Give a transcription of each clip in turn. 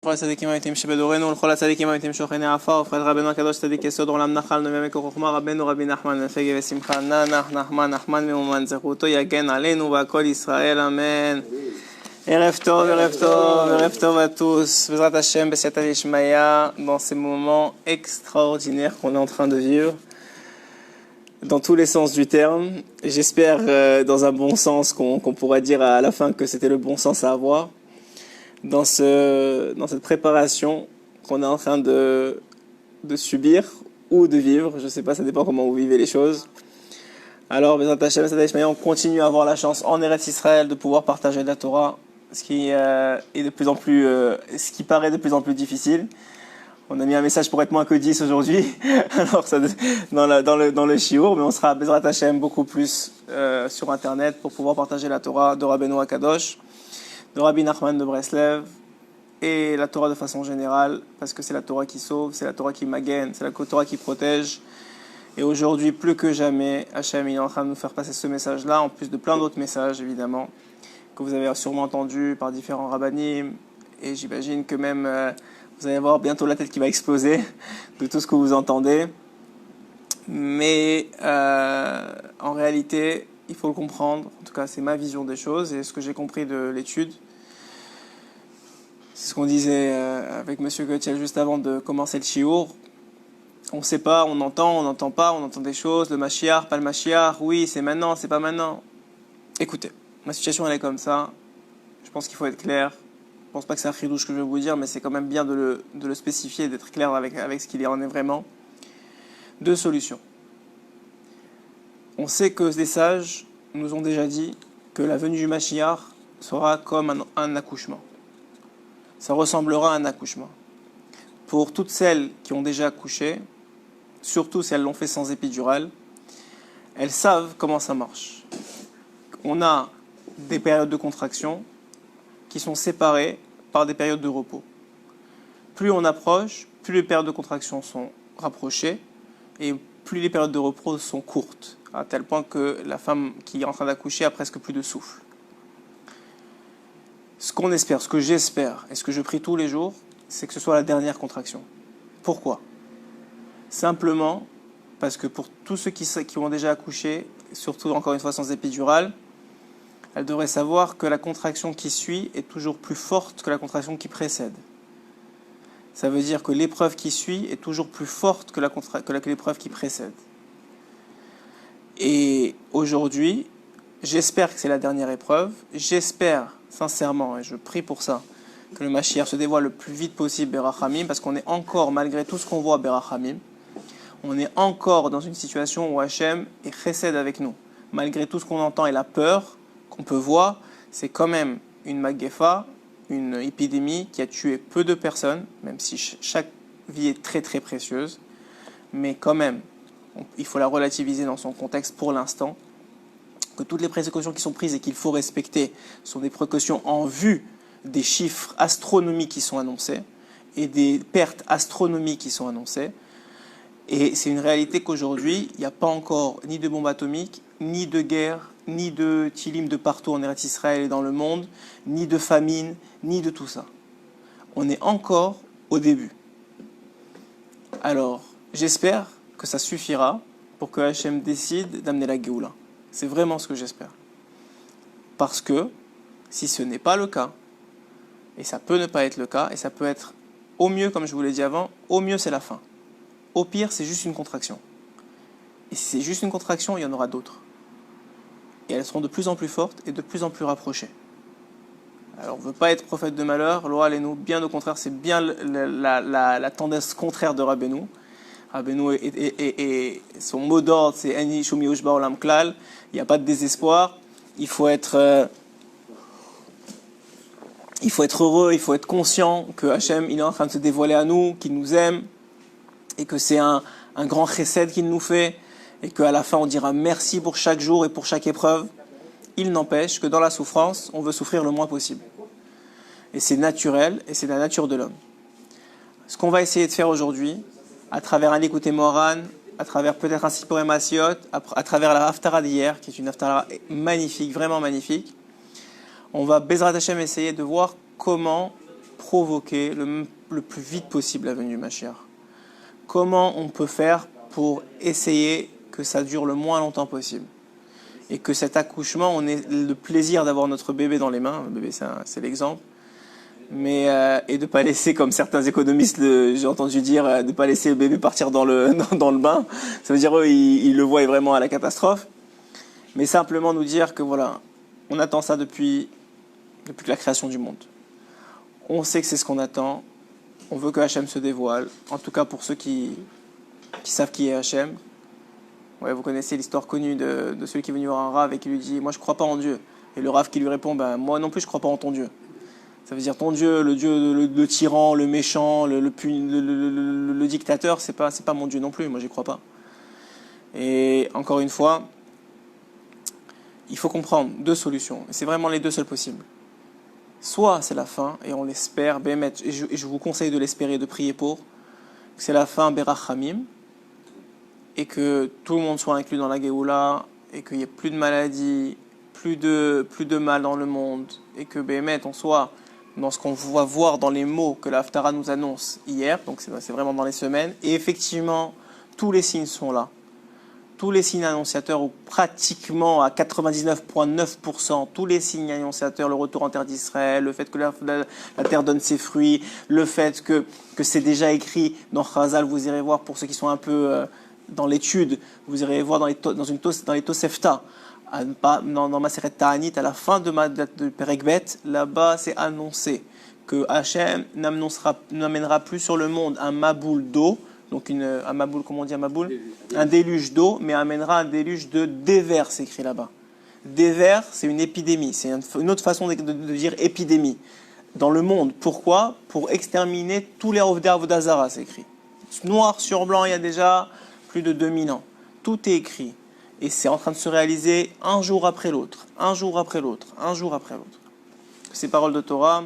לכל הצדיקים האמיתיים שבדורנו ולכל הצדיקים האמיתיים שוכני העפר ופרד רבנו הקדוש צדיק יסוד עולם נחל נביא מקור חוכמה רבנו רבי נחמן מפגה ושמחה נחמן ממומן זכותו יגן עלינו והכל ישראל אמן. ערב טוב à tous. Bezrat Hashem, B'Siata Vishmaya, dans ces moments extraordinaires qu'on est en train de vivre, dans tous les sens du terme. J'espère dans un bon sens qu'on pourra dire à la fin que c'était le bon sens à avoir. Dans cette préparation qu'on est en train de subir ou de vivre, je ne sais pas, ça dépend comment vous vivez les choses. Alors, Bezrat Hashem, B'Siata Vishmaya, on continue à avoir la chance en Eretz Israël de pouvoir partager la Torah, ce qui est de plus en plus, ce qui paraît de plus en plus difficile. On a mis un message pour être moins que 10 aujourd'hui, alors ça, dans le shiur, mais on sera à Bezrat Hashem beaucoup plus sur Internet pour pouvoir partager la Torah de Rabbeinu Akadosh, de Rabbi Nachman de Breslev, et la Torah de façon générale, parce que c'est la Torah qui sauve, c'est la Torah qui magène, c'est la Torah qui protège. Et aujourd'hui, plus que jamais, Hashem est en train de nous faire passer ce message-là, en plus de plein d'autres messages, évidemment, que vous avez sûrement entendu par différents rabbanim, et j'imagine que même vous allez avoir bientôt la tête qui va exploser de tout ce que vous entendez. Mais en réalité, il faut le comprendre, en tout cas c'est ma vision des choses et ce que j'ai compris de l'étude. C'est ce qu'on disait avec Monsieur Goethiel juste avant de commencer le shiur. On ne sait pas, on n'entend pas, on entend des choses, le Mashiach, pas le Mashiach, oui c'est maintenant, c'est pas maintenant. Écoutez. Ma situation elle est comme ça, je pense qu'il faut être clair, je ne pense pas que c'est un chidouche que je vais vous dire, mais c'est quand même bien de le spécifier, d'être clair avec ce qu'il en est vraiment. Deux solutions. On sait que les sages nous ont déjà dit que la venue du Mashiach sera comme un accouchement. Ça ressemblera à un accouchement. Pour toutes celles qui ont déjà accouché, surtout si elles l'ont fait sans épidural, elles savent comment ça marche. On a des périodes de contraction qui sont séparées par des périodes de repos. Plus on approche, plus les périodes de contraction sont rapprochées et plus les périodes de repos sont courtes, à tel point que la femme qui est en train d'accoucher a presque plus de souffle. Ce qu'on espère, ce que j'espère et ce que je prie tous les jours, c'est que ce soit la dernière contraction. Pourquoi ? Simplement parce que pour tous ceux qui ont déjà accouché, surtout encore une fois sans épidural, elle devrait savoir que la contraction qui suit est toujours plus forte que la contraction qui précède. Ça veut dire que l'épreuve qui suit est toujours plus forte que l'épreuve qui précède. Et aujourd'hui, j'espère que c'est la dernière épreuve. J'espère sincèrement, et je prie pour ça, que le Mashiach se dévoile le plus vite possible Berachamim, parce qu'on est encore, malgré tout ce qu'on voit Berachamim, on est encore dans une situation où Hachem est chesed avec nous. Malgré tout ce qu'on entend et la peur qu'on peut voir, c'est quand même une magefa, une épidémie qui a tué peu de personnes, même si chaque vie est très très précieuse, mais quand même, il faut la relativiser dans son contexte pour l'instant, que toutes les précautions qui sont prises et qu'il faut respecter sont des précautions en vue des chiffres astronomiques qui sont annoncés et des pertes astronomiques qui sont annoncées. Et c'est une réalité qu'aujourd'hui, il n'y a pas encore ni de bombes atomiques, ni de guerre, ni de tilim de partout en Eretz Israël et dans le monde, ni de famine, ni de tout ça. On est encore au début. Alors, j'espère que ça suffira pour que Hachem décide d'amener la Géoula. C'est vraiment ce que j'espère. Parce que, si ce n'est pas le cas, et ça peut ne pas être le cas, et ça peut être au mieux, comme je vous l'ai dit avant, au mieux c'est la fin. Au pire, c'est juste une contraction. Et si c'est juste une contraction, il y en aura d'autres. Et elles seront de plus en plus fortes et de plus en plus rapprochées. Alors, on ne veut pas être prophète de malheur, Loa Alenu, bien au contraire, c'est bien la tendance contraire de Rabbeinu. Rabbeinu et son mot d'ordre, c'est Eni Shumi Ushba Olam Klal. Il n'y a pas de désespoir. Il faut être heureux, il faut être conscient que Hachem, il est en train de se dévoiler à nous, qu'il nous aime, et que c'est un grand chesed qu'il nous fait, et qu'à la fin on dira merci pour chaque jour et pour chaque épreuve. Il n'empêche que dans la souffrance, on veut souffrir le moins possible. Et c'est naturel, et c'est la nature de l'homme. Ce qu'on va essayer de faire aujourd'hui, à travers un écouté Moran, à travers peut-être un Sipuré Masiot, à travers la Haftara d'hier, qui est une Haftara magnifique, vraiment magnifique, on va Bezrat Hashem essayer de voir comment provoquer le plus vite possible la venue du Mashiach. Comment on peut faire pour essayer que ça dure le moins longtemps possible et que cet accouchement, on ait le plaisir d'avoir notre bébé dans les mains. Le bébé, c'est l'exemple. Mais et de ne pas laisser, comme certains économistes, j'ai entendu dire, de ne pas laisser le bébé partir dans le bain. Ça veut dire eux, ils le voient vraiment à la catastrophe. Mais simplement nous dire que voilà, on attend ça depuis la création du monde. On sait que c'est ce qu'on attend. On veut que Hachem se dévoile. En tout cas pour ceux qui savent qui est Hachem. Ouais, vous connaissez l'histoire connue de celui qui est venu voir un Rav et qui lui dit « Moi je ne crois pas en Dieu ». Et le Rav qui lui répond « Moi non plus je ne crois pas en ton Dieu ». Ça veut dire ton Dieu, le tyran, le méchant, le dictateur, c'est pas mon Dieu non plus, moi j'y crois pas. Et encore une fois, il faut comprendre deux solutions, et c'est vraiment les deux seules possibles. Soit c'est la fin, et on l'espère, et je vous conseille de l'espérer, de prier pour, que c'est la fin Berachamim, et que tout le monde soit inclus dans la Géoula, et qu'il n'y ait plus de maladies, plus de mal dans le monde, et que Bémet, on soit dans ce qu'on va voir dans les mots que la Haftara nous annonce hier, donc c'est vraiment dans les semaines, et effectivement, tous les signes sont là. Tous les signes annonciateurs, ou pratiquement à 99,9%, tous les signes annonciateurs, le retour en terre d'Israël, le fait que la terre donne ses fruits, le fait que c'est déjà écrit dans Chazal, vous irez voir, pour ceux qui sont un peu dans l'étude, vous irez voir dans les Tosefta, dans Maseret Ta'anit, à la fin de Perek Bet, là-bas c'est annoncé que Hachem n'amènera plus sur le monde un maboul d'eau, donc un maboul, comment on dit un maboul ? Un déluge d'eau, mais amènera un déluge de dévers, c'est écrit là-bas. Dévers, c'est une épidémie, c'est une autre façon de dire épidémie dans le monde. Pourquoi ? Pour exterminer tous les Ovdei Avodazara, c'est écrit. Noir sur blanc, il y a déjà plus de 2000 ans. Tout est écrit. Et c'est en train de se réaliser un jour après l'autre, un jour après l'autre, un jour après l'autre. Ces paroles de Torah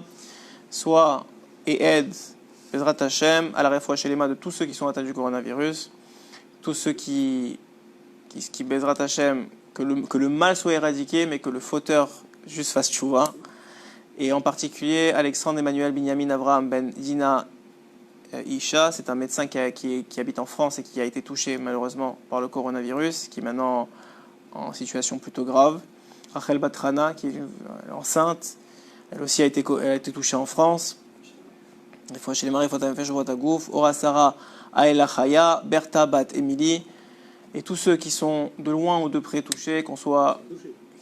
soient et aident Bezrat Hashem à la réfoua shelema de tous ceux qui sont atteints du coronavirus, tous ceux qui Bezrat Hashem, que le mal soit éradiqué, mais que le fauteur juste fasse tchouva. Et en particulier, Alexandre Emmanuel Binyamin Avraham Ben Dina Isha, c'est un médecin qui habite en France et qui a été touché malheureusement par le coronavirus, qui est maintenant en situation plutôt grave. Rachel Batrana, qui est enceinte, elle aussi a été touchée en France. Des fois chez les maris, Ora Sarah Aela Chaya, Bertha Bat Emily, et tous ceux qui sont de loin ou de près touchés, qui ne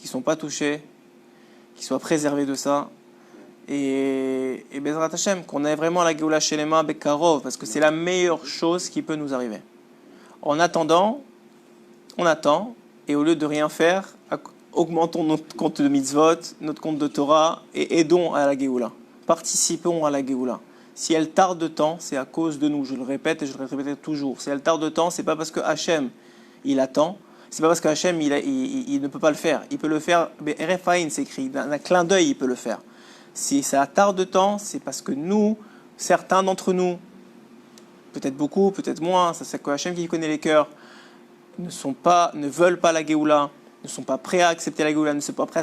sont pas touchés, qui soient préservés de ça. Et Bezrat Hashem, qu'on ait vraiment la Géoula Shelema Bekarov, parce que c'est la meilleure chose qui peut nous arriver. En attendant, on attend, et au lieu de rien faire, augmentons notre compte de mitzvot, notre compte de Torah, et aidons à la Géoula. Participons à la Géoula. Si elle tarde de temps, c'est à cause de nous, je le répète et je le répéterai toujours. Si elle tarde de temps, c'est pas parce que Hachem, il attend, c'est pas parce que Hachem, il ne peut pas le faire. Il peut le faire, RFAIN, c'est écrit, d'un clin d'œil, il peut le faire. Si ça tarde de temps, c'est parce que nous, certains d'entre nous, peut-être beaucoup, peut-être moins, ça c'est que Hachem qui connaît les cœurs, ne veulent pas la Géoula, ne sont pas prêts à accepter la Géoula, ne sont pas prêts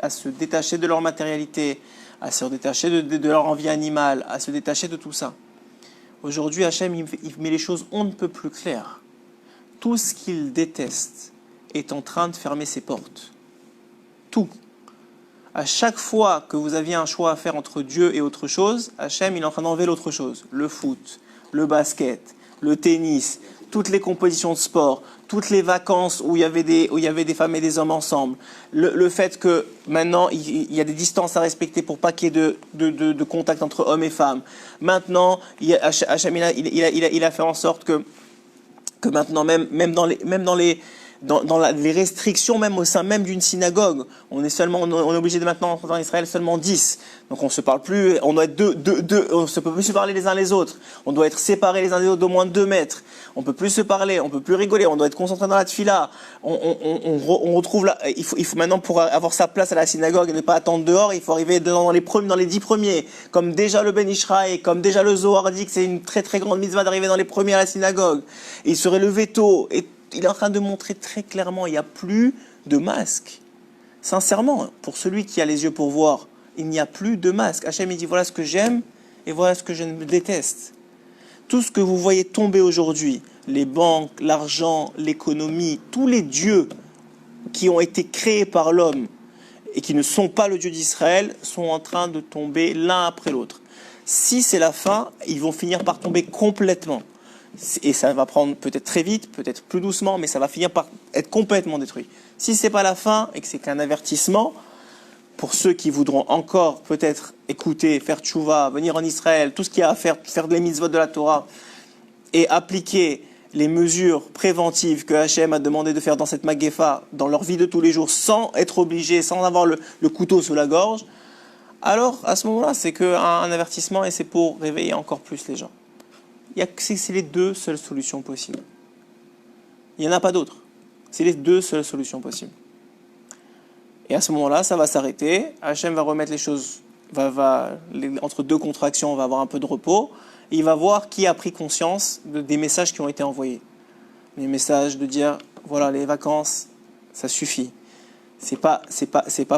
à se détacher de leur matérialité, à se détacher de leur envie animale, à se détacher de tout ça. Aujourd'hui, Hachem, il met les choses on ne peut plus claires. Tout ce qu'il déteste est en train de fermer ses portes. Tout. À chaque fois que vous aviez un choix à faire entre Dieu et autre chose, Hachem, il est en train d'enlever l'autre chose. Le foot, le basket, le tennis, toutes les compositions de sport, toutes les vacances où il y avait des femmes et des hommes ensemble. Le fait que maintenant, il y a des distances à respecter pour pas qu'il y ait de contact entre hommes et femmes. Maintenant, Hachem, il a fait en sorte que maintenant, même dans les restrictions, même au sein même d'une synagogue, on est obligé de maintenant, en Israël, seulement 10. Donc on se parle plus, on doit être deux, on ne peut plus se parler les uns les autres. On doit être séparés les uns des autres d'au moins 2 mètres. On peut plus se parler, on peut plus rigoler, on doit être concentré dans la tfila. On retrouve là, il faut maintenant, pour avoir sa place à la synagogue et ne pas attendre dehors, il faut arriver dans les 10 premiers. Comme déjà le Ben Ishraï, comme déjà le Zohar dit que c'est une très très grande mitzvah d'arriver dans les premiers à la synagogue. Et il serait levé tôt. Et il est en train de montrer très clairement, il n'y a plus de masque. Sincèrement, pour celui qui a les yeux pour voir, Il n'y a plus de masque. Hachem, il dit, voilà ce que j'aime et voilà ce que je déteste. Tout ce que vous voyez tomber aujourd'hui, les banques, l'argent, l'économie, tous les dieux qui ont été créés par l'homme et qui ne sont pas le Dieu d'Israël, sont en train de tomber l'un après l'autre. Si c'est la fin, ils vont finir par tomber complètement. Et ça va prendre peut-être très vite, peut-être plus doucement, mais ça va finir par être complètement détruit. Si c'est pas la fin et que c'est qu'un avertissement, pour ceux qui voudront encore peut-être écouter, faire tchouva, venir en Israël, tout ce qu'il y a à faire, faire les mitzvot de la Torah et appliquer les mesures préventives que Hachem a demandé de faire dans cette Magefa, dans leur vie de tous les jours, sans être obligés, sans avoir le couteau sous la gorge, alors à ce moment-là, c'est qu'un avertissement et c'est pour réveiller encore plus les gens. C'est les deux seules solutions possibles. Il n'y en a pas d'autres. C'est les deux seules solutions possibles. Et à ce moment-là, ça va s'arrêter. Hachem va remettre les choses, entre deux contractions, on va avoir un peu de repos. Et il va voir qui a pris conscience des messages qui ont été envoyés. Les messages de dire, voilà, les vacances, ça suffit. C'est pas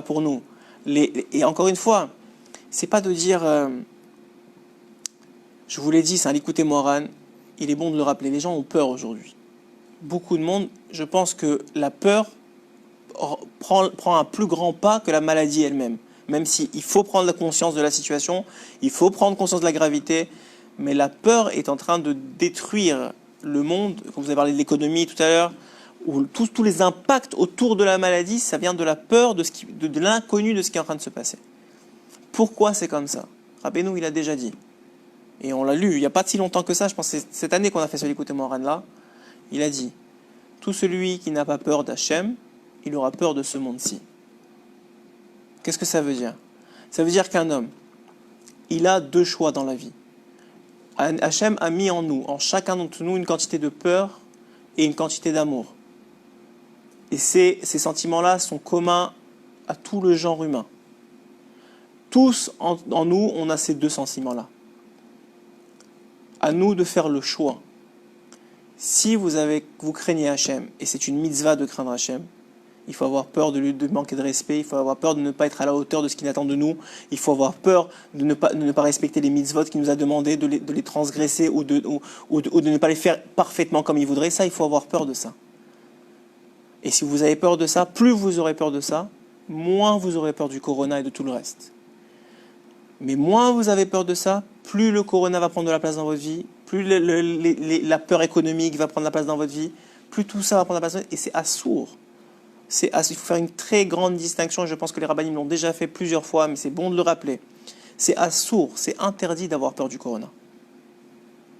pour nous. Et encore une fois, c'est pas de dire, je vous l'ai dit, c'est un Likutei Moharan, il est bon de le rappeler. Les gens ont peur aujourd'hui. Beaucoup de monde, je pense que la peur prend un plus grand pas que la maladie elle-même. Même s'il faut prendre la conscience de la situation, il faut prendre conscience de la gravité, mais la peur est en train de détruire le monde. Comme vous avez parlé de l'économie tout à l'heure, où tous les impacts autour de la maladie, ça vient de la peur, de l'inconnu de ce qui est en train de se passer. Pourquoi c'est comme ça? Rabbeinu, il a déjà dit. Et on l'a lu, il n'y a pas si longtemps que ça, je pense que c'est cette année qu'on a fait ce Likutei Moharan là. Il a dit, tout celui qui n'a pas peur d'Hachem, il aura peur de ce monde-ci. Qu'est-ce que ça veut dire? Ça veut dire qu'un homme, il a deux choix dans la vie. Hachem a mis en nous, en chacun d'entre nous, une quantité de peur et une quantité d'amour. Et ces sentiments-là sont communs à tout le genre humain. Tous en nous, on a ces deux sentiments-là. À nous de faire le choix. Si vous craignez Hachem, et c'est une mitzvah de craindre Hachem, il faut avoir peur de manquer de respect, il faut avoir peur de ne pas être à la hauteur de ce qu'il attend de nous, il faut avoir peur de ne pas respecter les mitzvot qu'il nous a demandé, de les transgresser ou de ne pas les faire parfaitement comme il voudrait. Ça, il faut avoir peur de ça. Et si vous avez peur de ça, plus vous aurez peur de ça, moins vous aurez peur du corona et de tout le reste. Mais moins vous avez peur de ça, plus le corona va prendre de la place dans votre vie, plus la peur économique va prendre la place dans votre vie, plus tout ça va prendre la place dans votre vie, et c'est assourd. Il faut faire une très grande distinction, je pense que les rabbinim l'ont déjà fait plusieurs fois, mais c'est bon de le rappeler. C'est assourd, c'est interdit d'avoir peur du corona.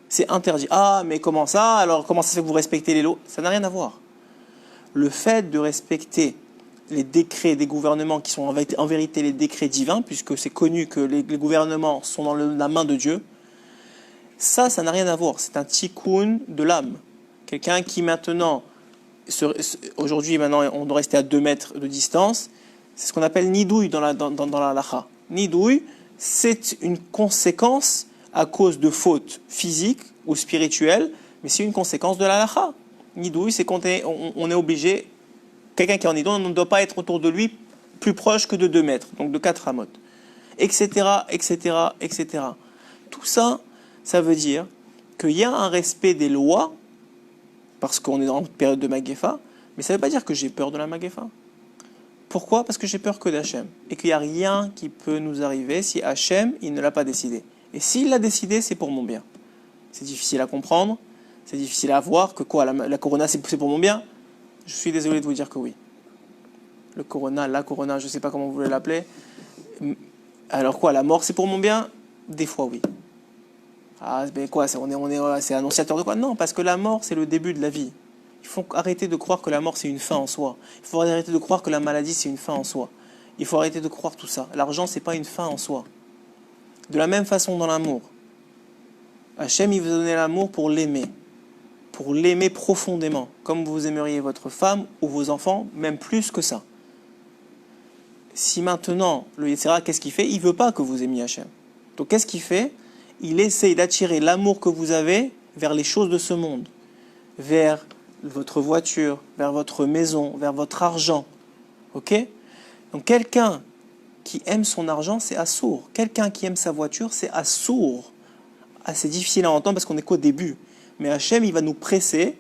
C'est interdit. Ah, mais comment ça? Alors comment ça se fait que vous respectez les lois? Ça n'a rien à voir. Le fait de respecter les décrets des gouvernements qui sont en vérité les décrets divins, puisque c'est connu que les gouvernements sont dans la main de Dieu, ça n'a rien à voir. C'est un tikkun de l'âme. Quelqu'un qui maintenant, aujourd'hui on doit rester à 2 mètres de distance, c'est ce qu'on appelle nidouille dans la halacha. Nidouille, c'est une conséquence à cause de fautes physiques ou spirituelles, mais c'est une conséquence de la halacha. Nidouille, c'est qu'on est obligé, quelqu'un qui est en nidouille, on ne doit pas être autour de lui plus proche que de 2 mètres, donc de 4 amot, etc., etc., etc. Tout ça, ça veut dire qu'il y a un respect des lois, parce qu'on est dans une période de Magefa, mais ça ne veut pas dire que j'ai peur de la Magefa. Pourquoi? Parce que j'ai peur que d'Hachem, et qu'il n'y a rien qui peut nous arriver si Hachem, il ne l'a pas décidé. Et s'il l'a décidé, c'est pour mon bien. C'est difficile à comprendre, c'est difficile à voir, que quoi, la corona c'est pour mon bien? Je suis désolé de vous dire que oui. La corona, je ne sais pas comment vous voulez l'appeler. Alors quoi, la mort c'est pour mon bien? Des fois oui. Ah, mais quoi, c'est annonciateur de quoi? Non, parce que la mort, c'est le début de la vie. Il faut arrêter de croire que la mort, c'est une fin en soi. Il faut arrêter de croire que la maladie, c'est une fin en soi. Il faut arrêter de croire tout ça. L'argent, c'est pas une fin en soi. De la même façon dans l'amour. Hachem, il vous a donné l'amour pour l'aimer profondément, comme vous aimeriez votre femme ou vos enfants, même plus que ça. Si maintenant, le Yetzirah, qu'est-ce qu'il fait? Il veut pas que vous aimiez Hachem. Donc qu'est-ce qu'il fait? Il essaye d'attirer l'amour que vous avez vers les choses de ce monde, vers votre voiture, vers votre maison, vers votre argent. Ok? Donc quelqu'un qui aime son argent, c'est assourd. Quelqu'un qui aime sa voiture, c'est assourd. Ah, c'est difficile à entendre parce qu'on n'est qu'au début. Mais Hachem, il va nous presser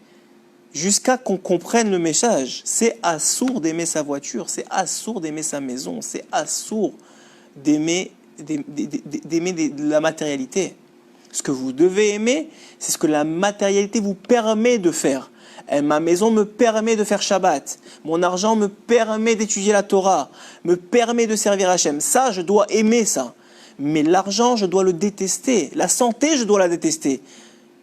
jusqu'à qu'on comprenne le message. C'est assourd d'aimer sa voiture, c'est assourd d'aimer sa maison, c'est assourd d'aimer de la matérialité. Ce que vous devez aimer, c'est ce que la matérialité vous permet de faire. Et ma maison me permet de faire Shabbat. Mon argent me permet d'étudier la Torah, me permet de servir Hachem. Ça, je dois aimer ça. Mais l'argent, je dois le détester. La santé, je dois la détester.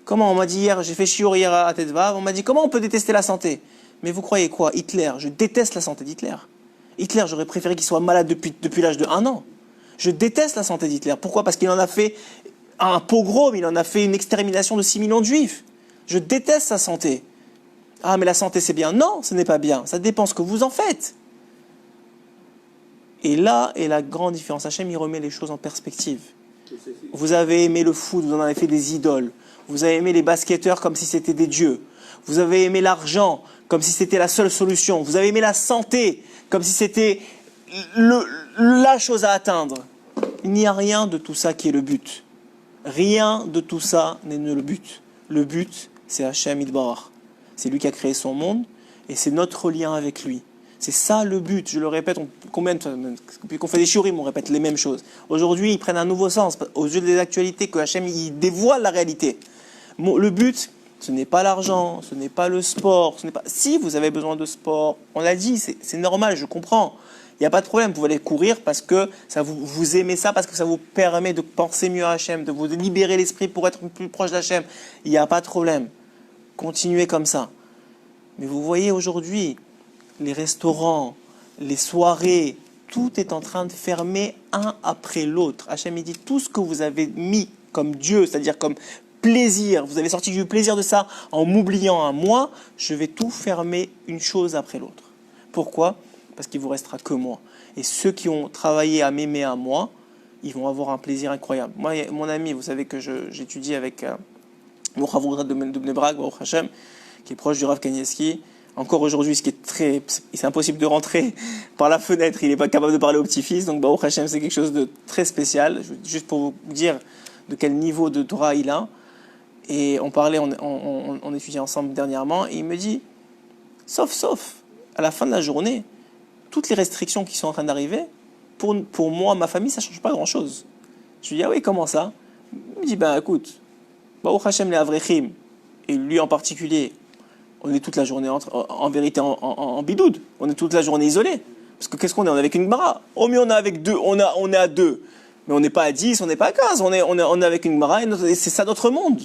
Comment on m'a dit hier, j'ai fait shiur hier à Tetvav, on m'a dit comment on peut détester la santé? Mais vous croyez quoi? Hitler, je déteste la santé d'Hitler. Hitler, j'aurais préféré qu'il soit malade depuis l'âge de 1 an. Je déteste la santé d'Hitler. Pourquoi? Parce qu'il en a fait un pogrom, il en a fait une extermination de 6 millions de juifs. Je déteste sa santé. Ah, mais la santé c'est bien. Non, ce n'est pas bien. Ça dépend ce que vous en faites. Et là est la grande différence. Hachem, il remet les choses en perspective. Vous avez aimé le foot, vous en avez fait des idoles. Vous avez aimé les basketteurs comme si c'était des dieux. Vous avez aimé l'argent comme si c'était la seule solution. Vous avez aimé la santé comme si c'était la chose à atteindre. Il n'y a rien de tout ça qui est le but. Rien de tout ça n'est le but. Le but, c'est Hachem Yitbarach. C'est lui qui a créé son monde et c'est notre lien avec lui. C'est ça le but. Je le répète, depuis qu'on fait des shiurim, on répète les mêmes choses. Aujourd'hui, ils prennent un nouveau sens aux yeux des actualités que Hachem il dévoile la réalité. Le but, ce n'est pas l'argent, ce n'est pas le sport, ce n'est pas. Si vous avez besoin de sport, on l'a dit, c'est normal, je comprends. Il n'y a pas de problème, vous pouvez aller courir parce que ça vous aimez ça, parce que ça vous permet de penser mieux à Hachem, de vous libérer l'esprit pour être plus proche d'Hachem. Il n'y a pas de problème. Continuez comme ça. Mais vous voyez aujourd'hui, les restaurants, les soirées, tout est en train de fermer un après l'autre. Hachem il dit tout ce que vous avez mis comme Dieu, c'est-à-dire comme plaisir, vous avez sorti du plaisir de ça en m'oubliant à moi, je vais tout fermer une chose après l'autre. Pourquoi? Parce qu'il vous restera que moi. Et ceux qui ont travaillé à m'aimer à moi, ils vont avoir un plaisir incroyable. Moi, mon ami, vous savez que j'étudie avec mon Rav de Bnei Brak, Baruch Hashem, qui est proche du Rav Kanievski. Encore aujourd'hui, c'est impossible de rentrer par la fenêtre, il n'est pas capable de parler au petit-fils, donc Baruch Hashem, c'est quelque chose de très spécial, juste pour vous dire de quel niveau de Torah il a. Et on parlait, on étudiait ensemble dernièrement, et il me dit, sauf, à la fin de la journée, toutes les restrictions qui sont en train d'arriver, pour moi, ma famille, ça ne change pas grand-chose. Je lui dis, ah oui, comment ça? Il me dit, ben écoute, Baruch Hashem les Avrechim, et lui en particulier, on est toute la journée en vérité en bidoud, on est toute la journée isolé. Parce que qu'est-ce qu'on est? On est avec une Gemara. Au mieux on est avec deux, on est à 2. Mais on n'est pas à 10, on n'est pas à 15, on est avec une Gemara, et c'est ça notre monde.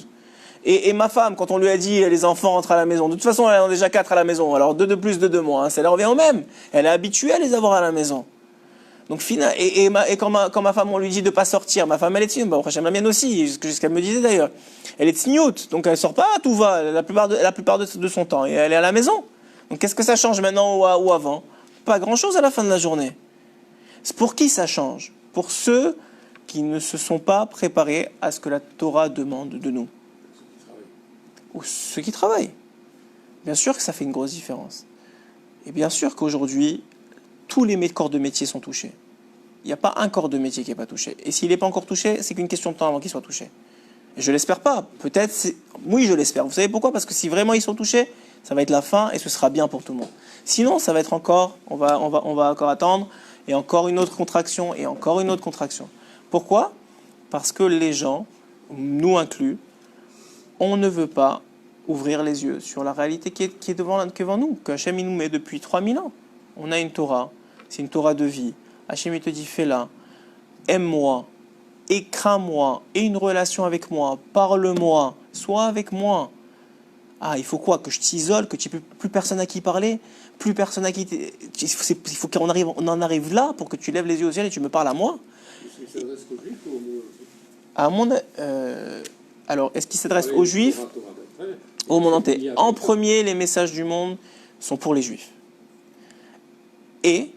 Et ma femme, quand on lui a dit les enfants rentrent à la maison, de toute façon elle en a déjà 4 à la maison, alors 2 de plus, 2 de moins, ça leur revient au même. Elle est habituée à les avoir à la maison. Donc quand ma femme on lui dit de pas sortir, ma femme elle est tsniout, bah la mienne aussi, ce qu'elle me disait d'ailleurs. Elle est tsniout, donc elle sort pas à tout va la plupart de son temps et elle est à la maison. Donc qu'est-ce que ça change maintenant ou avant? Pas grand-chose à la fin de la journée. C'est pour qui ça change? Pour ceux qui ne se sont pas préparés à ce que la Torah demande de nous. Ou ceux qui travaillent. Bien sûr que ça fait une grosse différence. Et bien sûr qu'aujourd'hui, tous les corps de métier sont touchés. Il n'y a pas un corps de métier qui n'est pas touché. Et s'il n'est pas encore touché, c'est qu'une question de temps avant qu'il soit touché. Et je ne l'espère pas. Peut-être, oui, je l'espère. Vous savez pourquoi? Parce que si vraiment ils sont touchés, ça va être la fin et ce sera bien pour tout le monde. Sinon, ça va être encore, on va encore attendre, et encore une autre contraction, et encore une autre contraction. Pourquoi? Parce que les gens, nous inclus, on ne veut pas ouvrir les yeux sur la réalité qui est devant nous, que Hachem nous met depuis 3000 ans. On a une Torah, c'est une Torah de vie. Hachem il te dit, fais-la, aime-moi, écris-moi, aie une relation avec moi, parle-moi, sois avec moi. Ah, il faut quoi? Que je t'isole, que tu n'aies plus personne à qui parler, plus personne à qui... Il faut qu'on en arrive là pour que tu lèves les yeux au ciel et tu me parles à moi. Est-ce qu'il s'adresse aux Juifs ou à mon... alors, est-ce qu'il s'adresse aux Juifs? Au monde entier. En premier, les messages du monde sont pour les Juifs. Et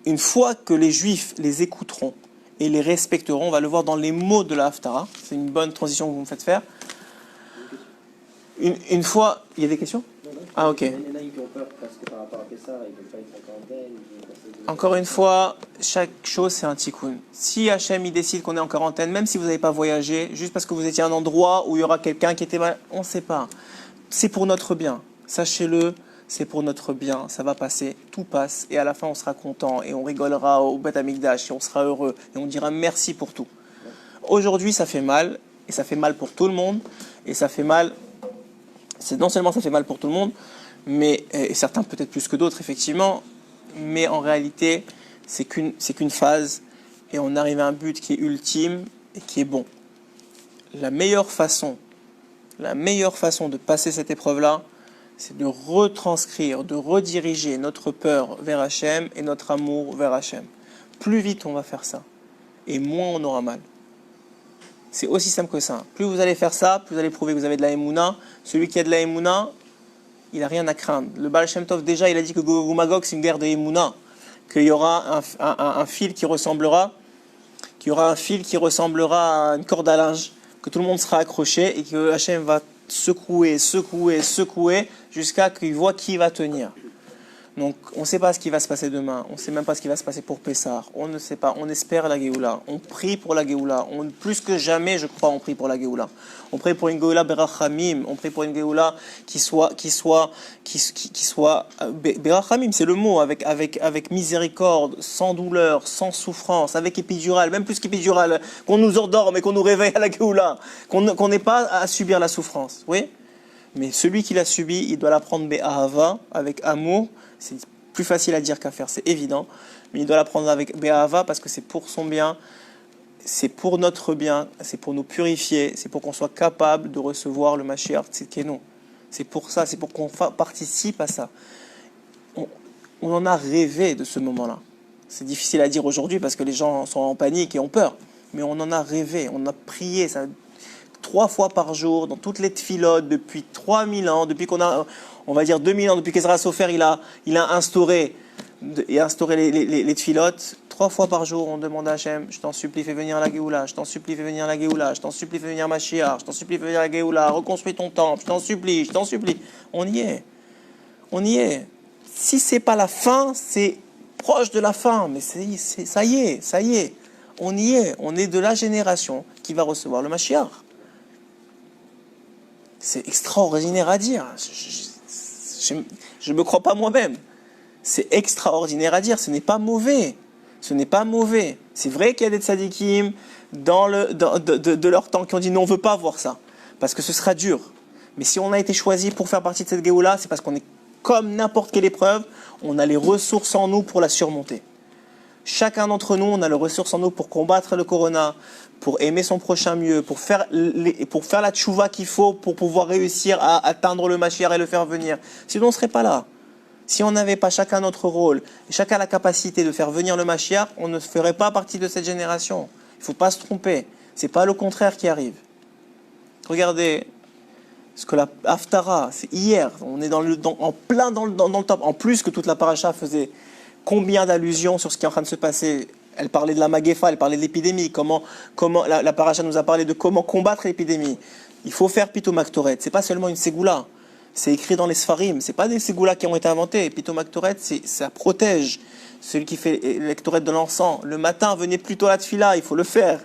une fois que les Juifs les écouteront et les respecteront, on va le voir dans les mots de la Haftara. C'est une bonne transition que vous me faites faire. Une fois... Il y a des questions? Ah, ok. Encore une fois, chaque chose, c'est un tikkun. Si Hachem il décide qu'on est en quarantaine, même si vous n'avez pas voyagé, juste parce que vous étiez à un endroit où il y aura quelqu'un qui était mal, on ne sait pas. C'est pour notre bien. Sachez-le, c'est pour notre bien. Ça va passer, tout passe, et à la fin, on sera content, et on rigolera au Beth Amikdash, et on sera heureux, et on dira merci pour tout. Aujourd'hui, ça fait mal, et ça fait mal pour tout le monde, et ça fait mal. Non seulement ça fait mal pour tout le monde, mais et certains peut-être plus que d'autres, effectivement, mais en réalité, c'est qu'une phase, et on arrive à un but qui est ultime et qui est bon. La meilleure façon de passer cette épreuve-là, c'est de retranscrire, de rediriger notre peur vers Hachem et notre amour vers Hachem. Plus vite on va faire ça, et moins on aura mal. C'est aussi simple que ça. Plus vous allez faire ça, plus vous allez prouver que vous avez de la Emouna. Celui qui a de la Emouna, il n'a rien à craindre. Le Baal Shem Tov, déjà, il a dit que Gog et Magog, c'est une guerre de Emouna. Qu'il y aura un fil qui ressemblera à une corde à linge, que tout le monde sera accroché et que Hachem va secouer jusqu'à qu'il voit qui va tenir. Donc on ne sait pas ce qui va se passer demain, on ne sait même pas ce qui va se passer pour Pessah, on ne sait pas, on espère la Géoula, on prie pour la Géoula, plus que jamais je crois on prie pour la Géoula. On prie pour une Géoula Berachamim, on prie pour une Géoula qui soit Berachamim, c'est le mot, avec miséricorde, sans douleur, sans souffrance, avec épidural, même plus qu'épidural, qu'on nous endorme et qu'on nous réveille à la Géoula, qu'on n'ait pas à subir la souffrance, oui. Mais celui qui l'a subi, il doit l'apprendre Be'ahava, avec amour. C'est plus facile à dire qu'à faire, c'est évident. Mais il doit l'apprendre avec Be'ahava parce que c'est pour son bien, c'est pour notre bien, c'est pour nous purifier, c'est pour qu'on soit capable de recevoir le Mashiach Tzidkenu. C'est pour ça, c'est pour qu'on participe à ça. On en a rêvé de ce moment-là. C'est difficile à dire aujourd'hui parce que les gens sont en panique et ont peur. Mais on en a rêvé, on a prié, ça 3 fois par jour, dans toutes les tfilotes, depuis 3000 ans, depuis qu'on a, on va dire 2000 ans, depuis qu'Ezra Sofer il a instauré les tfilotes, 3 fois par jour, on demande à Hachem, je t'en supplie, fais venir la Géoula, je t'en supplie, fais venir la Géoula, je t'en supplie, fais venir Mashiach, je t'en supplie, fais venir la Géoula, reconstruis ton temple, je t'en supplie. On y est. Si c'est pas la fin, c'est proche de la fin, mais ça y est. On y est. On est de la génération qui va recevoir le Mashiach. C'est extraordinaire à dire. Je ne me crois pas moi-même. C'est extraordinaire à dire. Ce n'est pas mauvais. C'est vrai qu'il y a des tzadikim de leur temps qui ont dit non, on ne veut pas voir ça. Parce que ce sera dur. Mais si on a été choisi pour faire partie de cette Géoula, c'est parce qu'on est comme n'importe quelle épreuve, on a les ressources en nous pour la surmonter. Chacun d'entre nous, on a les ressources en nous pour combattre le corona, pour aimer son prochain mieux, pour faire la tchouva qu'il faut pour pouvoir réussir à atteindre le Mashiach et le faire venir. Sinon, on ne serait pas là. Si on n'avait pas chacun notre rôle, et chacun la capacité de faire venir le Mashiach, on ne ferait pas partie de cette génération. Il ne faut pas se tromper. Ce n'est pas le contraire qui arrive. Regardez ce que la Haftara, c'est hier, on est en plein dans le top. En plus que toute la paracha faisait combien d'allusions sur ce qui est en train de se passer. Elle parlait de la Magefa, elle parlait de l'épidémie, comment la paracha nous a parlé de comment combattre l'épidémie. Il faut faire Pitomaktoret. C'est pas seulement une ségoula, c'est écrit dans les Sfarim. C'est pas des ségoulas qui ont été inventés. Pitomaktoret, ça protège celui qui fait l'ektoret de l'encens. Le matin, venez plutôt à la tfila, il faut le faire.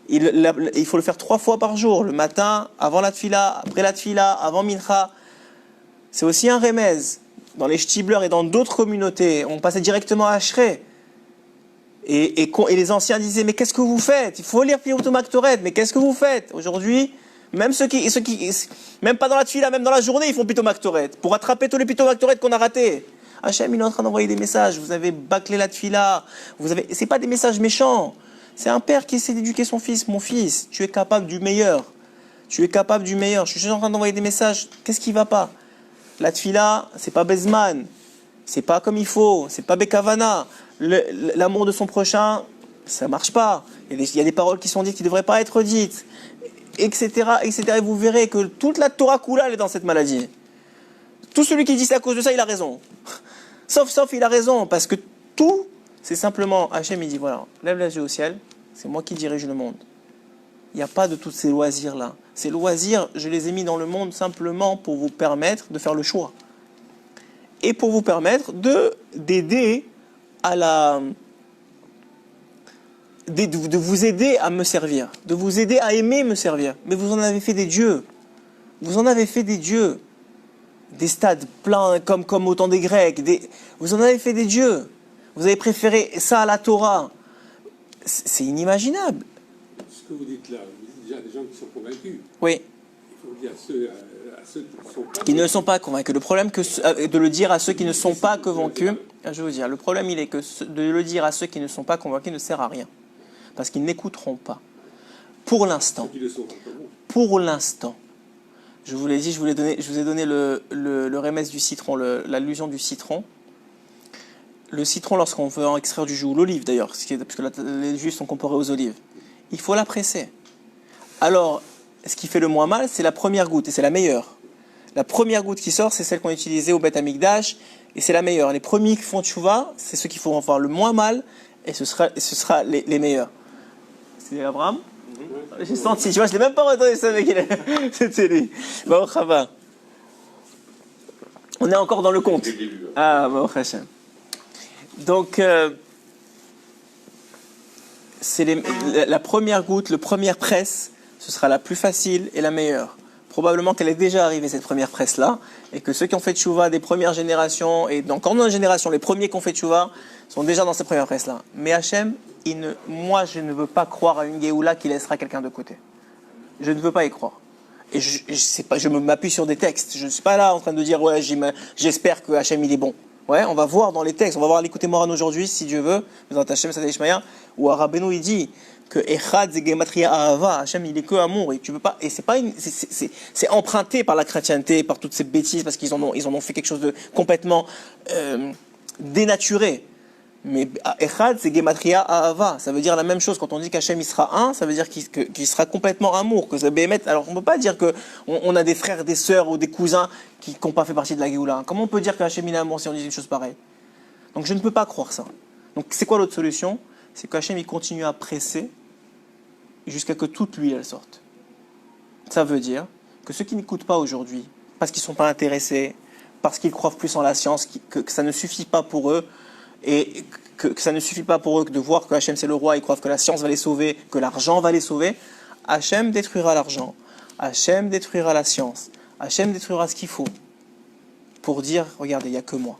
Il faut le faire 3 fois par jour. Le matin, avant la tfila, après la tfila, avant mincha. C'est aussi un remez. Dans les Shtibler et dans d'autres communautés, on passait directement à Ashrei. Et les anciens disaient, mais qu'est-ce que vous faites? Il faut lire Pitomaktoret, mais qu'est-ce que vous faites? Aujourd'hui, même ceux qui, même pas dans la tfila, même dans la journée, ils font Pitomaktoret. Pour rattraper tous les Pitomaktoret qu'on a ratés. Hachem, il est en train d'envoyer des messages. Vous avez bâclé la tfila. C'est pas des messages méchants. C'est un père qui essaie d'éduquer son fils. Mon fils, tu es capable du meilleur. Je suis juste en train d'envoyer des messages. Qu'est-ce qui va pas? La tfila, c'est pas Bezman. C'est pas comme il faut. C'est pas Bekavana. L'amour de son prochain, ça marche pas. Il y a des paroles qui sont dites qui ne devraient pas être dites. Etc. Et vous verrez que toute la Torah Kula, elle est dans cette maladie. Tout celui qui dit c'est à cause de ça, il a raison. Sauf, il a raison. Parce que tout, c'est simplement, Hachem, il dit, voilà, lève les yeux au ciel, c'est moi qui dirige le monde. Il n'y a pas de tous ces loisirs-là. Ces loisirs, je les ai mis dans le monde simplement pour vous permettre de faire le choix. Et pour vous permettre d'aider à de vous aider à me servir, de vous aider à aimer me servir. Mais vous en avez fait des dieux. Vous en avez fait des dieux. Des stades pleins comme au temps des Grecs. Vous en avez fait des dieux. Vous avez préféré ça à la Torah. C'est inimaginable. Ce que vous dites là, vous dites déjà des gens qui sont convaincus. Oui. Il faut le dire à ceux qui ne sont pas Qui ne sont pas convaincus. Le problème de le dire à ceux qui ne sont pas convaincus, je vais vous dire, le problème il est que de le dire à ceux qui ne sont pas convaincus ne sert à rien. Parce qu'ils n'écouteront pas. Pour l'instant. ceux qui le sont pas comme vous. Pour l'instant. Je vous l'ai dit, je vous ai donné le remède du citron, l'allusion du citron. Le citron, lorsqu'on veut en extraire du jus, ou l'olive d'ailleurs, parce que les jus sont comparés aux olives, il faut la presser. Alors, ce qui fait le moins mal, c'est la première goutte, et c'est la meilleure. La première goutte qui sort, c'est celle qu'on utilisait au Beth Amikdash, et c'est la meilleure. Les premiers qui font tchouva, c'est ceux qui font avoir le moins mal, et ce sera les meilleurs. C'est Abraham ? J'ai senti, tu vois, je ne l'ai même pas retenu, ce mec, c'était lui. Baruch haba. On est encore dans le compte. Ah, Baruch Hashem. Donc, la première goutte, la première presse, ce sera la plus facile et la meilleure. Probablement qu'elle est déjà arrivée, cette première presse-là, et que ceux qui ont fait tchouva des premières générations, et encore dans la génération, les premiers qui ont fait tchouva, sont déjà dans cette première presse-là. Mais Hachem, moi, je ne veux pas croire à une Géoula qui laissera quelqu'un de côté. Je ne veux pas y croire. Et je m'appuie sur des textes. Je ne suis pas là en train de dire, ouais, j'espère que Hachem, il est bon. Ouais, on va voir dans les textes, on va voir l'écouter Moran aujourd'hui, si Dieu veut, dans Hachem Sadeh Ishmael, où Rabbeinu il dit que Echad c'est Gematria Ahava, Hachem il est que amour, et tu veux pas, et c'est emprunté par la chrétienté, par toutes ces bêtises, parce qu'ils en ont fait quelque chose de complètement dénaturé. Mais Echad c'est Gematria Ahava, ça veut dire la même chose. Quand on dit qu'Hachem il sera un, ça veut dire qu'il sera complètement amour, que ça bémet. Alors on peut pas dire que on a des frères, des sœurs ou des cousins qui n'ont pas fait partie de la Géoula. Comment on peut dire qu'Hachem il est amour si on dit une chose pareille? Donc je ne peux pas croire ça. Donc c'est quoi l'autre solution? C'est qu'Hachem il continue à presser jusqu'à que toute l'huile elle sorte. Ça veut dire que ceux qui n'écoutent pas aujourd'hui, parce qu'ils ne sont pas intéressés, parce qu'ils croient plus en la science, que ça ne suffit pas pour eux, et que ça ne suffit pas pour eux de voir que Hachem c'est le roi, ils croient que la science va les sauver, que l'argent va les sauver, Hachem détruira l'argent, Hachem détruira la science, Hachem détruira ce qu'il faut pour dire, regardez, il n'y a que moi.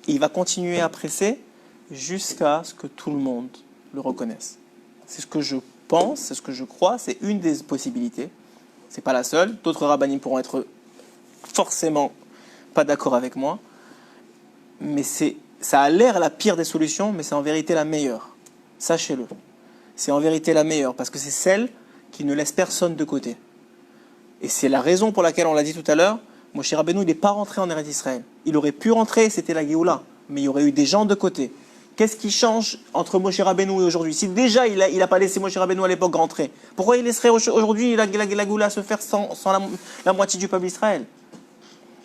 Et il va continuer à presser jusqu'à ce que tout le monde le reconnaisse. C'est ce que je pense, c'est ce que je crois, c'est une des possibilités. C'est pas la seule. D'autres rabbinim pourront être forcément pas d'accord avec moi. Mais ça a l'air la pire des solutions, mais c'est en vérité la meilleure. Sachez-le. C'est en vérité la meilleure, parce que c'est celle qui ne laisse personne de côté. Et c'est la raison pour laquelle on l'a dit tout à l'heure, Moshe Rabbeinu, il n'est pas rentré en Eretz Israël. Il aurait pu rentrer, c'était la Géoula, mais il y aurait eu des gens de côté. Qu'est-ce qui change entre Moshe Rabbeinu et aujourd'hui? Si déjà il n'a pas laissé Moshe Rabbeinu à l'époque rentrer, pourquoi il laisserait aujourd'hui la Géoula se faire sans la moitié du peuple d'Israël?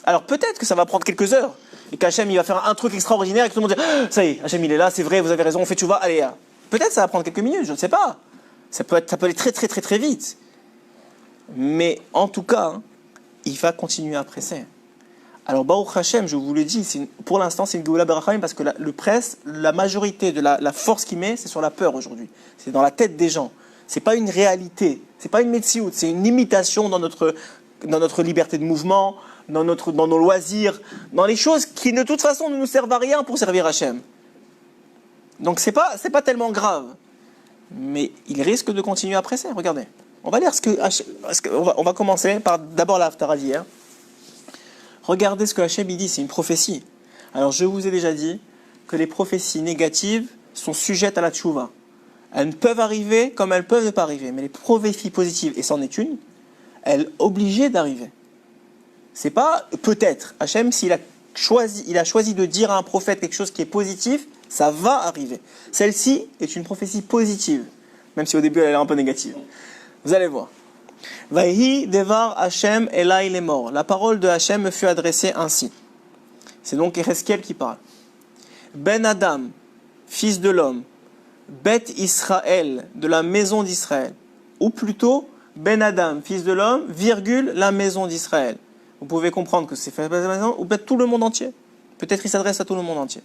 Alors peut-être que ça va prendre quelques heures, et qu'Hachem il va faire un truc extraordinaire, et que tout le monde dit ah, ça y est, Hachem il est là, c'est vrai, vous avez raison, on fait tchouva, allez. Peut-être ça va prendre quelques minutes, je ne sais pas. Ça peut aller très très très très vite. Mais en tout cas, il va continuer à presser. Alors Baruch Hashem, je vous le dis, pour l'instant c'est une Géoula Berachamim, parce que le presse, la majorité de la force qu'il met, c'est sur la peur aujourd'hui. C'est dans la tête des gens. C'est pas une réalité, c'est pas une metsiout, c'est une imitation dans notre liberté de mouvement, dans nos loisirs, dans les choses qui de toute façon ne nous servent à rien pour servir Hachem. Donc c'est pas tellement grave. Mais il risque de continuer à presser, regardez. On va lire on va commencer par d'abord la Haftara d'hier. Regardez ce que Hachem il dit, c'est une prophétie. Alors je vous ai déjà dit que les prophéties négatives sont sujettes à la tchouva. Elles peuvent arriver comme elles peuvent ne pas arriver. Mais les prophéties positives, et c'en est une, elles sont obligées d'arriver. C'est pas peut-être. Hachem, s'il a choisi de dire à un prophète quelque chose qui est positif, ça va arriver. Celle-ci est une prophétie positive, même si au début elle est un peu négative. Vous allez voir. Vahi devar Hachem elai lemor. La parole de Hachem me fut adressée ainsi. C'est donc Ereskel qui parle. Ben Adam, fils de l'homme, Bet Israël, de la maison d'Israël. Ou plutôt, Ben Adam, fils de l'homme, virgule, la maison d'Israël. Vous pouvez comprendre que c'est fait par la maison, ou peut-être tout le monde entier. Peut-être il s'adresse à tout le monde entier.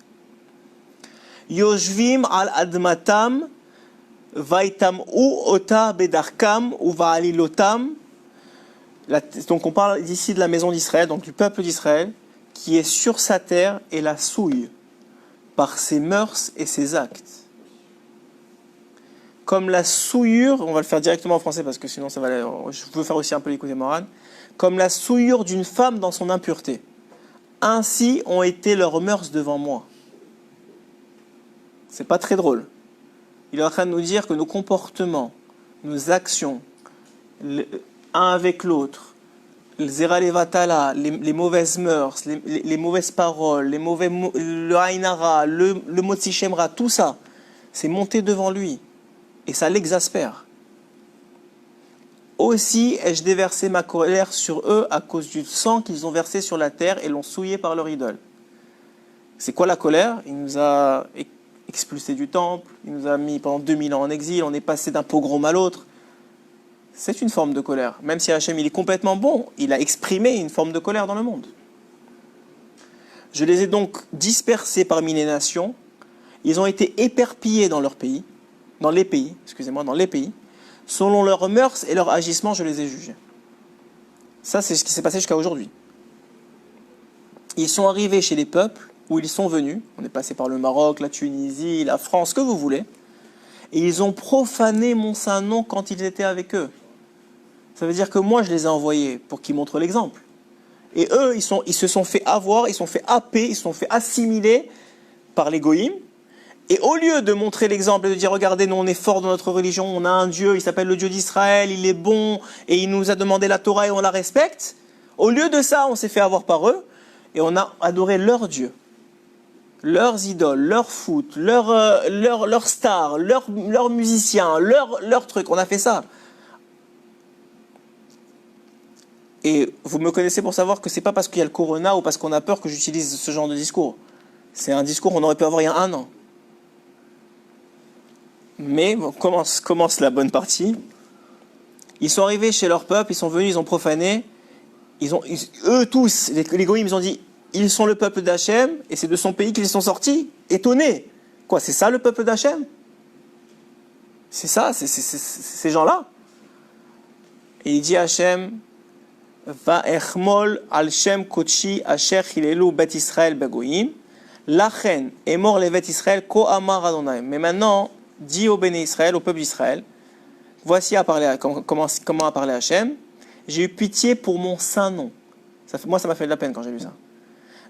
Yoshvim al admatam Vaitam ou ota bedarkam ou vaalilotam. Donc on parle d'ici de la maison d'Israël, donc du peuple d'Israël, qui est sur sa terre et la souille par ses mœurs et ses actes. Comme la souillure, on va le faire directement en français parce que sinon ça va. Je veux faire aussi un peu l'écoute des Moran. Comme la souillure d'une femme dans son impureté. Ainsi ont été leurs mœurs devant moi. C'est pas très drôle. Il est en train de nous dire que nos comportements, nos actions, un avec l'autre, le zera levatala, les mauvaises mœurs, les mauvaises paroles, le haïnara, le motzi shemra, tout ça, c'est monté devant lui. Et ça l'exaspère. Aussi ai-je déversé ma colère sur eux à cause du sang qu'ils ont versé sur la terre et l'ont souillé par leur idole. C'est quoi la colère? Il nous a expulsés du temple, il nous a mis pendant 2000 ans en exil, on est passé d'un pogrom à l'autre. C'est une forme de colère. Même si Hachem il est complètement bon, il a exprimé une forme de colère dans le monde. Je les ai donc dispersés parmi les nations, ils ont été éparpillés dans leur pays, dans les pays, selon leurs mœurs et leurs agissements, je les ai jugés. Ça, c'est ce qui s'est passé jusqu'à aujourd'hui. Ils sont arrivés chez les peuples où ils sont venus. On est passé par le Maroc, la Tunisie, la France, que vous voulez. Et ils ont profané mon saint nom quand ils étaient avec eux. Ça veut dire que moi, je les ai envoyés pour qu'ils montrent l'exemple. Et eux, ils se sont fait avoir, ils se sont fait happer, ils se sont fait assimiler par les goïms. Et au lieu de montrer l'exemple et de dire, regardez, nous on est fort dans notre religion, on a un Dieu, il s'appelle le Dieu d'Israël, il est bon, et il nous a demandé la Torah et on la respecte, au lieu de ça, on s'est fait avoir par eux, et on a adoré leur Dieu, leurs idoles, leur foot, leurs stars, leurs musiciens, leurs trucs, on a fait ça. Et vous me connaissez pour savoir que c'est pas parce qu'il y a le corona ou parce qu'on a peur que j'utilise ce genre de discours. C'est un discours qu'on aurait pu avoir il y a 1 an. Mais bon, commence la bonne partie. Ils sont arrivés chez leur peuple, ils sont venus, ils ont profané. Eux tous, les goïms, ils ont dit, ils sont le peuple d'Hachem, et c'est de son pays qu'ils sont sortis. Étonnés. Quoi, c'est ça le peuple d'Hachem? C'est ça, c'est ces gens-là. Et il dit à Hachem, Va'echmol al shem kochi asher chilelu bet Israël begoïm, lachen est mort les bet Israël ko amar Adonai. Mais maintenant, dit au béné Israël, au peuple d'Israël, voici comment a parlé Hachem, j'ai eu pitié pour mon saint nom. Moi, ça m'a fait de la peine quand j'ai lu ça.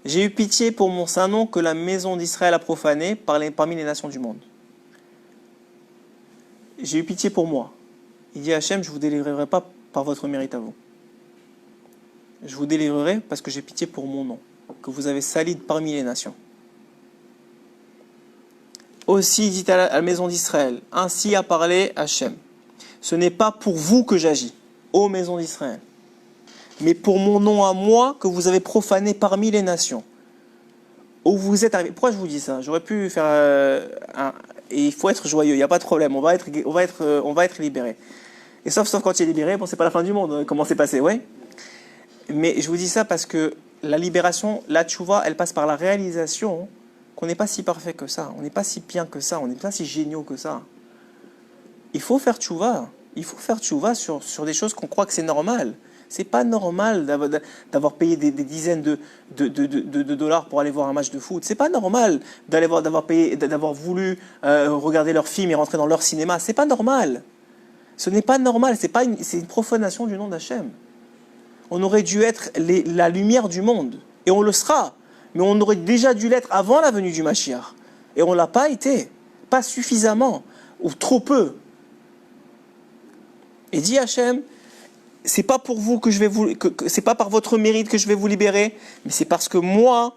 J'ai eu pitié pour mon saint nom que la maison d'Israël a profané parmi les nations du monde. J'ai eu pitié pour moi. Il dit Hachem, je ne vous délivrerai pas par votre mérite à vous. Je vous délivrerai parce que j'ai pitié pour mon nom, que vous avez sali parmi les nations. Aussi dit à la maison d'Israël, ainsi a parlé Hachem. Ce n'est pas pour vous que j'agis, ô maison d'Israël, mais pour mon nom à moi que vous avez profané parmi les nations. Où vous êtes arrivés. Pourquoi je vous dis ça? J'aurais pu faire et il faut être joyeux, il n'y a pas de problème, on va être libéré. Et sauf quand il est libéré, bon, c'est pas la fin du monde, comment c'est passé, ouais. Mais je vous dis ça parce que la libération, la tchouva, elle passe par la réalisation qu'on n'est pas si parfait que ça, on n'est pas si bien que ça, on n'est pas si géniaux que ça. Il faut faire tchouva. Il faut faire tchouva sur des choses qu'on croit que c'est normal. C'est pas normal d'avoir payé des dizaines de dollars pour aller voir un match de foot. C'est pas normal d'avoir voulu regarder leur film et rentrer dans leur cinéma. C'est pas normal. Ce n'est pas normal. C'est une profanation du nom d'Hachem. On aurait dû être la lumière du monde. Et on le sera. Mais on aurait déjà dû l'être avant la venue du Mashiach. Et on ne l'a pas été. Pas suffisamment. Ou trop peu. Et dit Hachem, c'est pas pour vous c'est pas par votre mérite que je vais vous libérer, mais c'est parce que moi,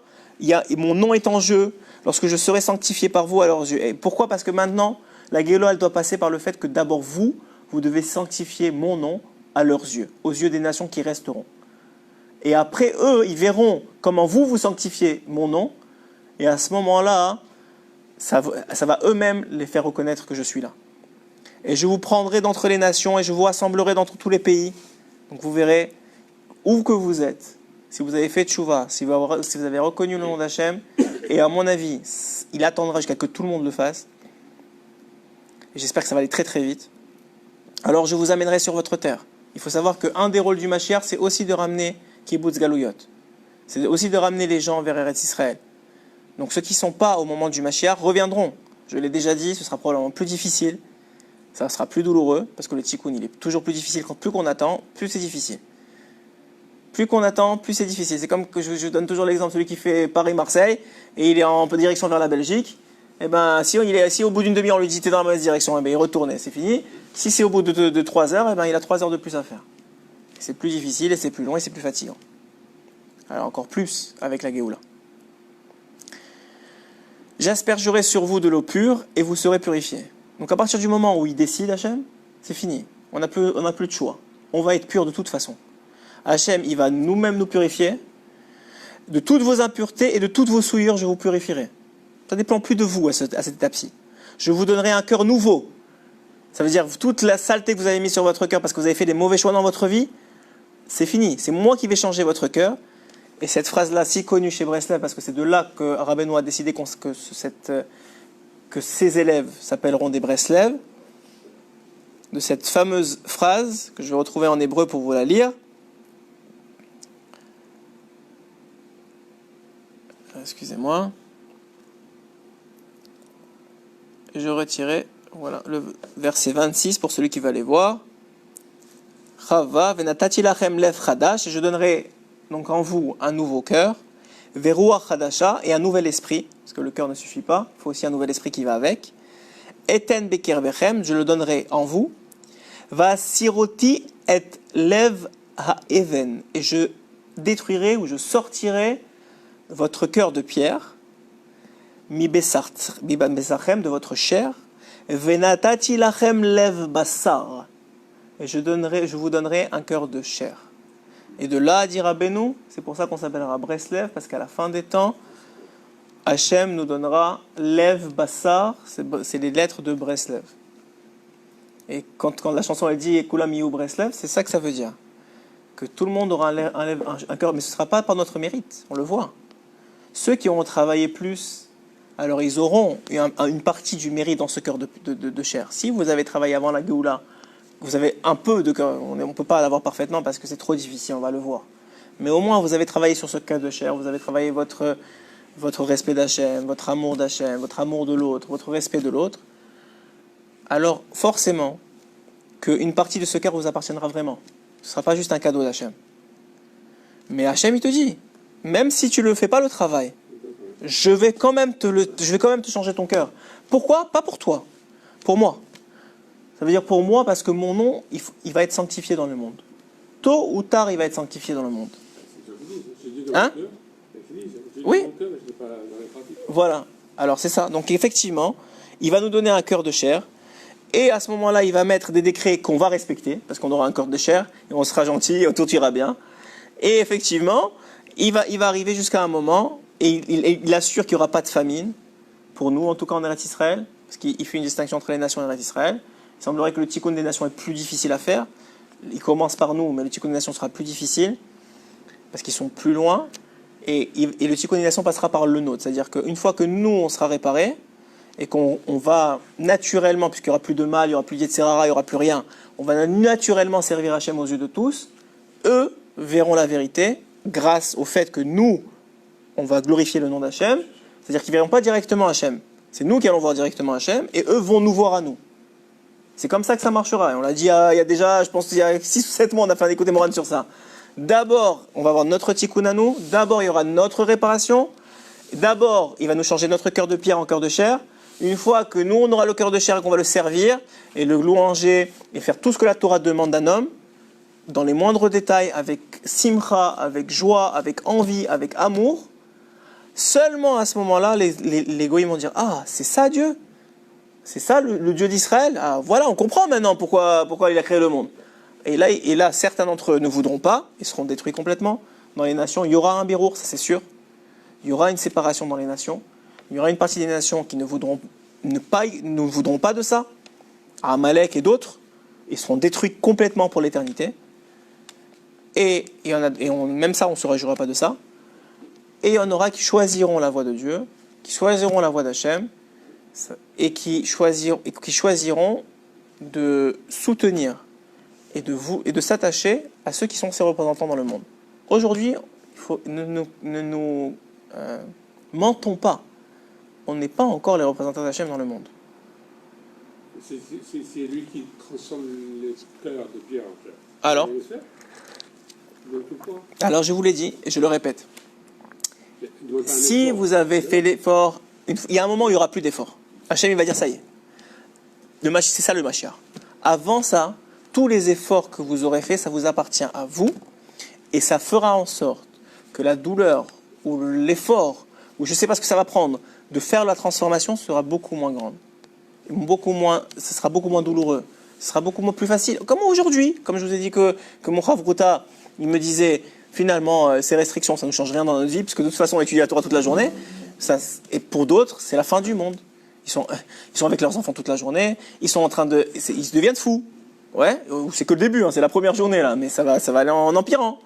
mon nom est en jeu, lorsque je serai sanctifié par vous à leurs yeux. Et pourquoi? Parce que maintenant, la Géoula, elle doit passer par le fait que d'abord vous devez sanctifier mon nom à leurs yeux, aux yeux des nations qui resteront. Et après, eux, ils verront comment vous sanctifiez mon nom, et à ce moment-là, ça va eux-mêmes les faire reconnaître que je suis là. Et je vous prendrai d'entre les nations, et je vous rassemblerai d'entre tous les pays. Donc vous verrez où que vous êtes, si vous avez fait tchouva, si vous avez reconnu le nom d'Hachem, et à mon avis, il attendra jusqu'à ce que tout le monde le fasse, et j'espère que ça va aller très très vite, alors je vous amènerai sur votre terre. Il faut savoir qu'un des rôles du Mashiach, c'est aussi de ramener Kibbutz Galouyot. C'est aussi de ramener les gens vers Eretz Israël. Donc ceux qui ne sont pas au moment du Mashiach reviendront. Je l'ai déjà dit, ce sera probablement plus difficile, ça sera plus douloureux, parce que le tikkun, il est toujours plus difficile. Plus qu'on attend, plus c'est difficile. Plus qu'on attend, plus c'est difficile. C'est comme que je donne toujours l'exemple, celui qui fait Paris-Marseille, et il est en direction vers la Belgique. Et ben, si au bout d'une demi-heure on lui dit t'es dans la mauvaise direction, et ben il retourne et c'est fini. Si c'est au bout de 3 heures, et ben il a 3 heures de plus à faire. C'est plus difficile, et c'est plus long, et c'est plus fatigant. Alors encore plus avec la Géoula. J'aspergerai sur vous de l'eau pure, et vous serez purifiés. Donc à partir du moment où il décide, Hachem, c'est fini. On n'a plus de choix. On va être pur de toute façon. Hachem, il va nous-mêmes nous purifier. De toutes vos impuretés et de toutes vos souillures, je vous purifierai. Ça ne dépend plus de vous à cette étape-ci. Je vous donnerai un cœur nouveau. Ça veut dire toute la saleté que vous avez mise sur votre cœur parce que vous avez fait des mauvais choix dans votre vie, c'est fini. C'est moi qui vais changer votre cœur. Et cette phrase-là, si connue chez Breslev, parce que c'est de là que Rabbeinu a décidé que ses élèves s'appelleront des Breslev, de cette fameuse phrase que je vais retrouver en hébreu pour vous la lire. Excusez-moi. Je retirais voilà, le verset 26 pour celui qui va aller voir. Chava venatati lachem lev chadash, et je donnerai donc en vous un nouveau cœur, veruach chadasha, et un nouvel esprit, parce que le cœur ne suffit pas, il faut aussi un nouvel esprit qui va avec. Eten bekerbechem, je le donnerai en vous. Va siroti et lev haeven, et je détruirai ou je sortirai votre cœur de pierre, mi besachem, de votre chair, venatati lachem lev basar, et je vous donnerai un cœur de chair. Et de là, dit Rabbeinu, c'est pour ça qu'on s'appellera Breslev, parce qu'à la fin des temps, Hachem nous donnera lev basar, c'est les lettres de Breslev. Et quand la chanson elle dit Kulam Yeu Breslev, c'est ça que ça veut dire. Que tout le monde aura un cœur, mais ce ne sera pas par notre mérite, on le voit. Ceux qui auront travaillé plus, alors ils auront une partie du mérite dans ce cœur de chair. Si vous avez travaillé avant la Géoula, vous avez un peu de cœur, on ne peut pas l'avoir parfaitement parce que c'est trop difficile, on va le voir. Mais au moins vous avez travaillé sur ce cœur de chair, vous avez travaillé votre respect d'Hachem, votre amour d'Hachem, votre amour de l'autre, votre respect de l'autre. Alors forcément qu'une partie de ce cœur vous appartiendra vraiment. Ce ne sera pas juste un cadeau d'Hachem. Mais Hachem il te dit, même si tu ne fais pas le travail, je vais quand même te changer ton cœur. Pourquoi ? Pas pour toi, pour moi. Ça veut dire pour moi parce que mon nom, il va être sanctifié dans le monde. Tôt ou tard, il va être sanctifié dans le monde. Hein ? Oui. Voilà. Alors c'est ça. Donc effectivement, il va nous donner un cœur de chair. Et à ce moment-là, il va mettre des décrets qu'on va respecter, parce qu'on aura un cœur de chair, et on sera gentil, et tout ira bien. Et effectivement, il va arriver jusqu'à un moment, et il assure qu'il n'y aura pas de famine, pour nous en tout cas en Eretz Israël, parce qu'il fait une distinction entre les nations et Eretz Israël. Il semblerait que le tikkun des nations est plus difficile à faire. Il commence par nous, mais le tikkun des nations sera plus difficile, parce qu'ils sont plus loin, et le tikkun des nations passera par le nôtre. C'est-à-dire qu'une fois que nous, on sera réparés, et qu'on va naturellement, puisqu'il n'y aura plus de mal, il n'y aura plus d'Yetzer-Hara, il n'y aura plus rien, on va naturellement servir Hachem aux yeux de tous, eux verront la vérité, grâce au fait que nous, on va glorifier le nom d'Hachem, c'est-à-dire qu'ils ne verront pas directement Hachem, c'est nous qui allons voir directement Hachem, et eux vont nous voir à nous. C'est comme ça que ça marchera, et on l'a dit il y a déjà, je pense il y a 6 ou 7 mois, on a fait un écoute Moran sur ça. D'abord, on va avoir notre tikkun à nous, d'abord il y aura notre réparation, d'abord il va nous changer notre cœur de pierre en cœur de chair. Une fois que nous, on aura le cœur de chair et qu'on va le servir, et le louanger, et faire tout ce que la Torah demande d'un homme, dans les moindres détails, avec simcha, avec joie, avec envie, avec amour, seulement à ce moment-là, les goïms vont dire « Ah, c'est ça Dieu ? C'est ça le Dieu d'Israël ? Ah, voilà, on comprend maintenant pourquoi il a créé le monde. » Et là, certains d'entre eux ne voudront pas, ils seront détruits complètement. Dans les nations, il y aura un birour, ça c'est sûr. Il y aura une séparation dans les nations. Il y aura une partie des nations qui ne voudront pas de ça. Amalek et d'autres, ils seront détruits complètement pour l'éternité. Même ça, on ne se réjouira pas de ça. Et il y en aura qui choisiront la voie de Dieu, qui choisiront la voie d'Hachem, et qui choisiront de soutenir et de s'attacher à ceux qui sont ses représentants dans le monde. Aujourd'hui, ne nous mentons pas. On n'est pas encore les représentants d'Hachem dans le monde. C'est lui qui transforme les cœurs de pierre en cœur. Alors, alors je vous l'ai dit et je le répète. Si vous avez fait l'effort, il y a un moment où il n'y aura plus d'effort. Hachem il va dire ça y est. C'est ça le Mashiach. Avant ça, tous les efforts que vous aurez faits, ça vous appartient à vous et ça fera en sorte que la douleur ou l'effort, ou je ne sais pas ce que ça va prendre, de faire la transformation sera beaucoup moins grande. Ce sera beaucoup moins douloureux. Ce sera beaucoup plus facile. Comme aujourd'hui, comme je vous ai dit que mon Rav Ruta, il me disait, finalement, ces restrictions, ça ne change rien dans notre vie, puisque de toute façon, on étudie la Torah toute la journée. Et pour d'autres, c'est la fin du monde. Ils sont avec leurs enfants toute la journée, ils deviennent fous. Ouais, c'est que le début, c'est la première journée, là, mais ça va aller en empirant.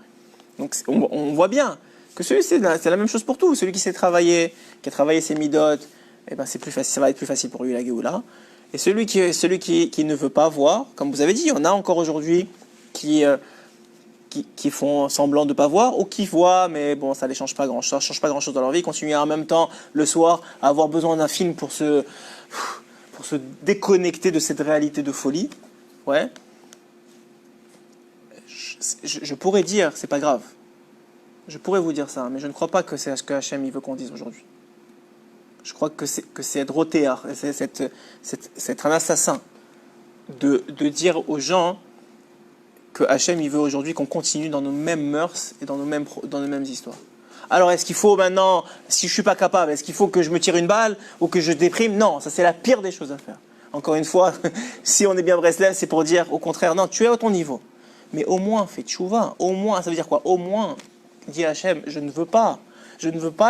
Donc on voit bien que c'est la même chose pour tout. Celui qui sait travailler, qui a travaillé ses midotes, eh ben c'est plus facile, ça va être plus facile pour lui la Géoula. Et celui qui ne veut pas voir, comme vous avez dit, il y en a encore aujourd'hui qui font semblant de ne pas voir, ou qui voient, mais bon, ça ne change pas grand-chose dans leur vie, continuer en même temps, le soir, à avoir besoin d'un film pour se déconnecter de cette réalité de folie. Ouais. Je pourrais dire, c'est pas grave. Je pourrais vous dire ça, mais je ne crois pas que c'est ce que Hachem il veut qu'on dise aujourd'hui. Je crois que c'est drotéar, c'est un assassin de dire aux gens que Hachem il veut aujourd'hui qu'on continue dans nos mêmes mœurs et dans nos mêmes histoires. Alors est-ce qu'il faut maintenant, si je suis pas capable, est-ce qu'il faut que je me tire une balle ou que je déprime? Non, ça c'est la pire des choses à faire. Encore une fois, si on est bien Breslev, c'est pour dire au contraire, non, tu es à ton niveau. Mais au moins fais tchouva, au moins, ça veut dire quoi? Au moins, dis Hachem, je ne veux pas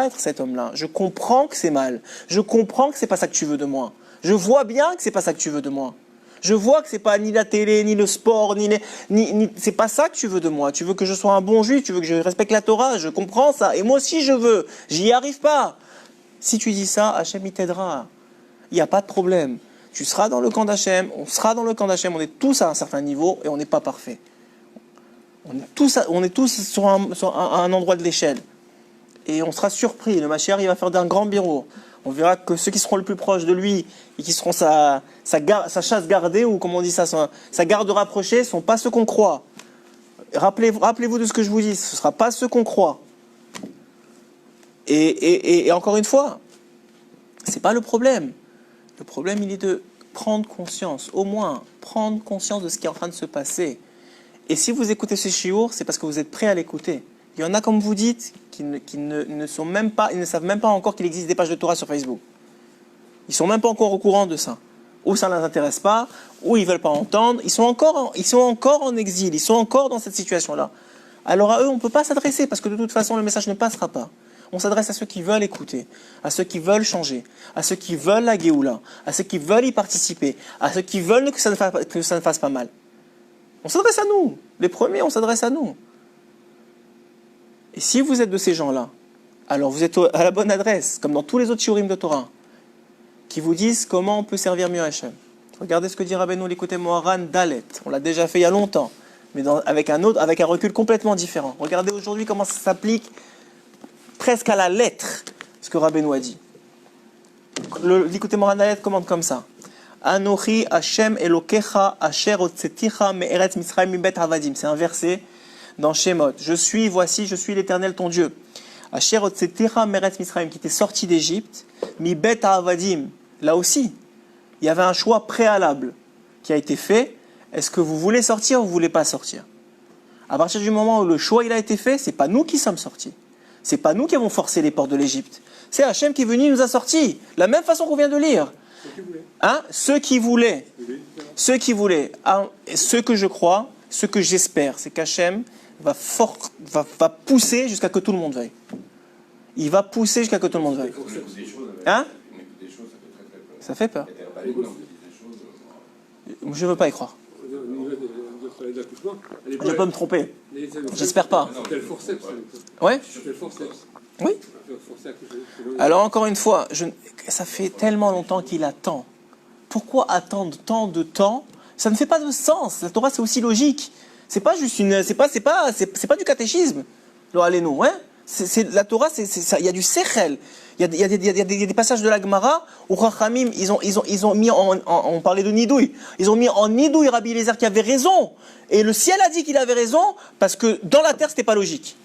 être cet homme-là. Je comprends que c'est mal. Je comprends que c'est pas ça que tu veux de moi. Je vois bien que c'est pas ça que tu veux de moi. Je vois que c'est pas ni la télé, ni le sport, c'est pas ça que tu veux de moi. Tu veux que je sois un bon juif, tu veux que je respecte la Torah, je comprends ça. Et moi aussi je veux. J'y arrive pas. Si tu dis ça, Hachem il t'aidera. Il n'y a pas de problème. Tu seras dans le camp d'Hachem, on sera dans le camp d'Hachem, on est tous à un certain niveau et on n'est pas parfait. On est tous sur un endroit de l'échelle. Et on sera surpris. Le Mashiach, il va faire d'un grand bureau. On verra que ceux qui seront le plus proches de lui et qui seront sa chasse gardée, ou comment on dit ça, sa garde rapprochée, ne sont pas ceux qu'on croit. Rappelez-vous de ce que je vous dis, ce ne sera pas ceux qu'on croit. Et encore une fois, ce n'est pas le problème. Le problème, il est de prendre conscience, au moins prendre conscience de ce qui est en train de se passer. Et si vous écoutez ce shiur, c'est parce que vous êtes prêt à l'écouter. Il y en a, comme vous dites, qui ne savent même pas encore qu'il existe des pages de Torah sur Facebook. Ils ne sont même pas encore au courant de ça. Ou ça ne les intéresse pas, ou ils ne veulent pas entendre. Ils sont encore en exil, ils sont encore dans cette situation-là. Alors à eux, on ne peut pas s'adresser, parce que de toute façon, le message ne passera pas. On s'adresse à ceux qui veulent écouter, à ceux qui veulent changer, à ceux qui veulent la Géoula, à ceux qui veulent y participer, à ceux qui veulent que ça ne fasse pas mal. On s'adresse à nous. Les premiers, on s'adresse à nous. Et si vous êtes de ces gens-là, alors vous êtes à la bonne adresse, comme dans tous les autres shiurim de Torah, qui vous disent comment on peut servir mieux Hachem. Regardez ce que dit Rabbeinu Likutei Moharan Dalet. On l'a déjà fait il y a longtemps, mais avec un recul complètement différent. Regardez aujourd'hui comment ça s'applique presque à la lettre, ce que Rabbeinu a dit. Le Likutei Moharan Dalet commande comme ça. Anochi Hashem Elokecha Asher Hotzeticha Me'eretz Mitzrayim Mibet Avadim. C'est un verset dans Shemot. Je suis l'Éternel ton Dieu. Asher Hotzeticha Me'eretz Mitzrayim, qui t'est sorti d'Égypte. Mibet Avadim. Là aussi, il y avait un choix préalable qui a été fait. Est-ce que vous voulez sortir ou vous ne voulez pas sortir? À partir du moment où le choix il a été fait, c'est pas nous qui sommes sortis. C'est pas nous qui avons forcé les portes de l'Égypte. C'est Hachem qui est venu, il nous a sortis. La même façon qu'on vient de lire. Ceux qui voulaient. Ce que je crois, ce que j'espère, c'est qu'Hachem va pousser jusqu'à que tout le monde veuille. Il va pousser jusqu'à que tout le monde veuille. Ça fait peur. Je ne veux pas y croire. Je peux me tromper. J'espère pas. Ouais. Oui. Alors encore une fois, ça fait tellement longtemps qu'il attend. Pourquoi attendre tant de temps? Ça ne fait pas de sens. La Torah, c'est aussi logique. C'est pas juste c'est pas du catéchisme. Lo Aleinu, hein? La Torah, il y a du sechel. Il y a des passages de la Gemara où Chachamim, ils ont mis on parlait de Nidouille. Ils ont mis en Nidouille Rabbi Eliezer qui avait raison. Et le ciel a dit qu'il avait raison parce que dans la terre, c'était pas logique.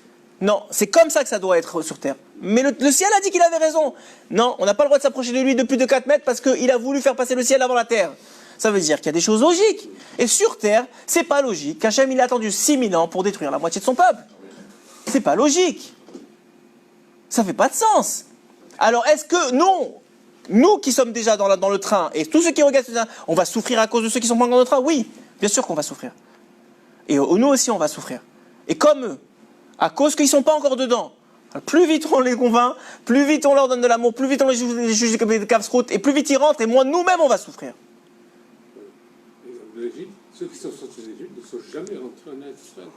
Non, c'est comme ça que ça doit être sur terre. Mais le ciel a dit qu'il avait raison. Non, on n'a pas le droit de s'approcher de lui de plus de 4 mètres parce qu'il a voulu faire passer le ciel avant la terre. Ça veut dire qu'il y a des choses logiques. Et sur terre, c'est pas logique qu'Hachem il a attendu 6000 ans pour détruire la moitié de son peuple. C'est pas logique. Ça fait pas de sens. Alors est-ce que nous qui sommes déjà dans le train, et tous ceux qui regardent ce train, on va souffrir à cause de ceux qui sont pas dans le train? Oui, bien sûr qu'on va souffrir. Et nous aussi on va souffrir. Et comme eux, à cause qu'ils sont pas encore dedans. Plus vite on les convainc, plus vite on leur donne de l'amour, plus vite on les juge comme des casse-croûtes, et plus vite ils rentrent, et moins nous-mêmes on va souffrir. L'Égypte, ceux qui sont sortis d'Égypte ne sont jamais rentrés en Israël.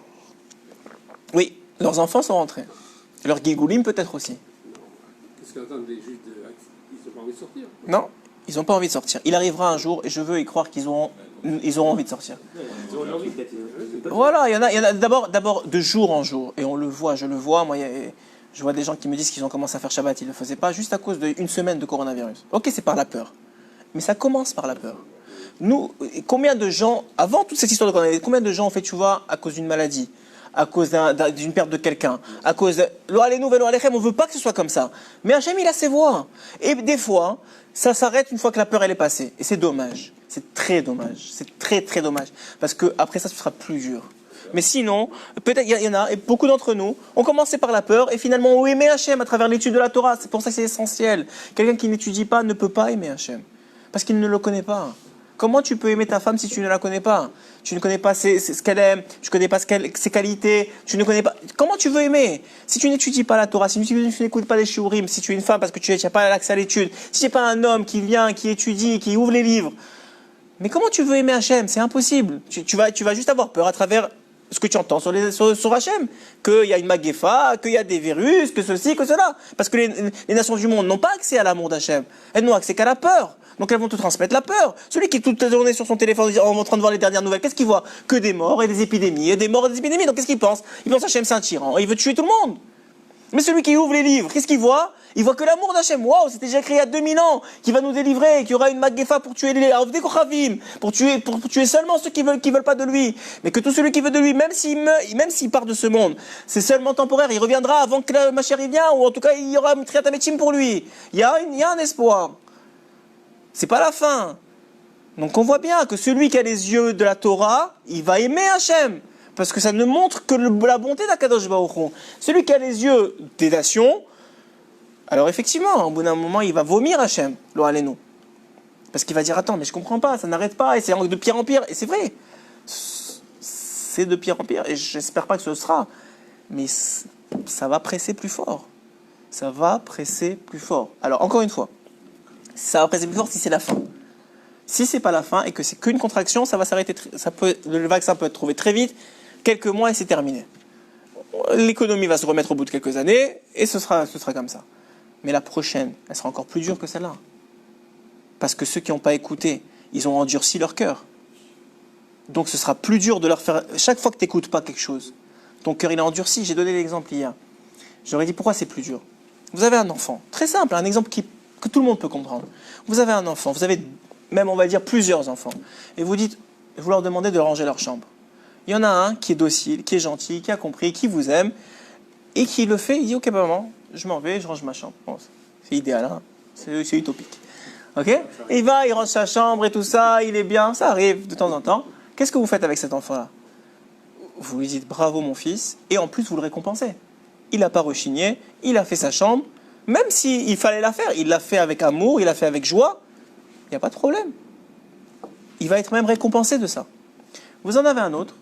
Oui, leurs enfants sont rentrés. Leurs Gilgoulim peut-être aussi. Qu'est-ce qu'attendent les Juifs ils n'ont pas envie de sortir? Non, ils n'ont pas envie de sortir. Il arrivera un jour, et je veux y croire qu'ils auront envie de sortir. Ils ont envie peut-être. Voilà, il y en a d'abord de jour en jour, et je le vois, moi, je vois des gens qui me disent qu'ils ont commencé à faire Shabbat, ils ne le faisaient pas juste à cause d'une semaine de coronavirus. Ok, c'est par la peur, mais ça commence par la peur. Nous, combien de gens, avant toute cette histoire de coronavirus, combien de gens ont fait tchouva à cause d'une maladie, à cause d'une perte de quelqu'un, à cause de... Lo Aleinu velo Alechem, on ne veut pas que ce soit comme ça. Mais Hachem, il a ses voies. Et des fois, ça s'arrête une fois que la peur, elle est passée. Et c'est dommage. C'est très dommage. C'est très, très dommage. Parce que après ça, ce sera plus dur. Mais sinon, peut-être, il y en a, et beaucoup d'entre nous, ont commencé par la peur, et finalement ont aimé Hachem à travers l'étude de la Torah. C'est pour ça que c'est essentiel. Quelqu'un qui n'étudie pas ne peut pas aimer Hachem. Parce qu'il ne le connaît pas. Comment tu peux aimer ta femme si tu ne la connais pas? Tu ne connais pas ce qu'elle aime, tu ne connais pas ses qualités, tu ne connais pas... Comment tu veux aimer? Si tu n'étudies pas la Torah, si tu n'écoutes pas les shiurim, si tu es une femme parce que tu n'as pas l'accès à l'étude, si tu n'es pas un homme qui vient, qui étudie, qui ouvre les livres, mais comment tu veux aimer Hachem? C'est impossible. Tu vas juste avoir peur à travers ce que tu entends sur Hachem, qu'il y a une maguefa, qu'il y a des virus, que ceci, que cela. Parce que les nations du monde n'ont pas accès à l'amour d'Hachem. Elles n'ont accès qu'à la peur. Donc elles vont te transmettre la peur. Celui qui est toute la journée sur son téléphone en train de voir les dernières nouvelles, qu'est-ce qu'il voit? Que des morts et des épidémies, et des morts et des épidémies. Donc qu'est-ce qu'il pense? Il pense Hachem c'est un tyran, il veut tuer tout le monde. Mais celui qui ouvre les livres, qu'est-ce qu'il voit? Il voit que l'amour d'Hachem, waouh, c'était déjà créé il y a 2000 ans, qui va nous délivrer, qu'il y aura une Maggefa pour tuer les Avdei Kochavim, pour tuer seulement ceux qui veulent pas de lui. Mais que tout celui qui veut de lui, même s'il part de ce monde, c'est seulement temporaire, il reviendra avant que la Mashiach vienne, ou en tout cas il y aura une Triat HaMetim pour lui. Il y a un espoir. C'est pas la fin. Donc on voit bien que celui qui a les yeux de la Torah, il va aimer Hachem. Parce que ça ne montre que la bonté d'Akadosh Baruch Hu. Celui qui a les yeux des nations, alors effectivement, au bout d'un moment, il va vomir Hachem, Lo Aleinu. Parce qu'il va dire, attends, mais je comprends pas, ça n'arrête pas, et c'est de pire en pire. Et c'est vrai, c'est de pire en pire, et j'espère pas que ce sera. Mais ça va presser plus fort. Ça va presser plus fort. Alors, encore une fois, ça va presser plus fort si c'est la fin. Si c'est pas la fin et que c'est qu'une contraction, ça va s'arrêter. Le vaccin peut être trouvé très vite, quelques mois et c'est terminé. L'économie va se remettre au bout de quelques années et ce sera comme ça. Mais la prochaine, elle sera encore plus dure que celle-là. Parce que ceux qui n'ont pas écouté, ils ont endurci leur cœur. Donc ce sera plus dur de leur faire... Chaque fois que tu n'écoutes pas quelque chose, ton cœur il est endurci. J'ai donné l'exemple hier. J'aurais dit pourquoi c'est plus dur. Vous avez un enfant, très simple, un exemple que tout le monde peut comprendre. Vous avez un enfant, vous avez même on va dire plusieurs enfants, et vous leur demandez de ranger leur chambre. Il y en a un qui est docile, qui est gentil, qui a compris, qui vous aime, et qui le fait, il dit ok maman, je m'en vais, je range ma chambre. Bon, c'est idéal, hein, c'est utopique. Ok? Et il range sa chambre et tout ça, il est bien, ça arrive de temps en temps. Qu'est-ce que vous faites avec cet enfant-là? Vous lui dites bravo mon fils, et en plus vous le récompensez. Il n'a pas rechigné, il a fait sa chambre, même s'il fallait la faire, il l'a fait avec amour, il l'a fait avec joie, il n'y a pas de problème. Il va être même récompensé de ça. Vous en avez un autre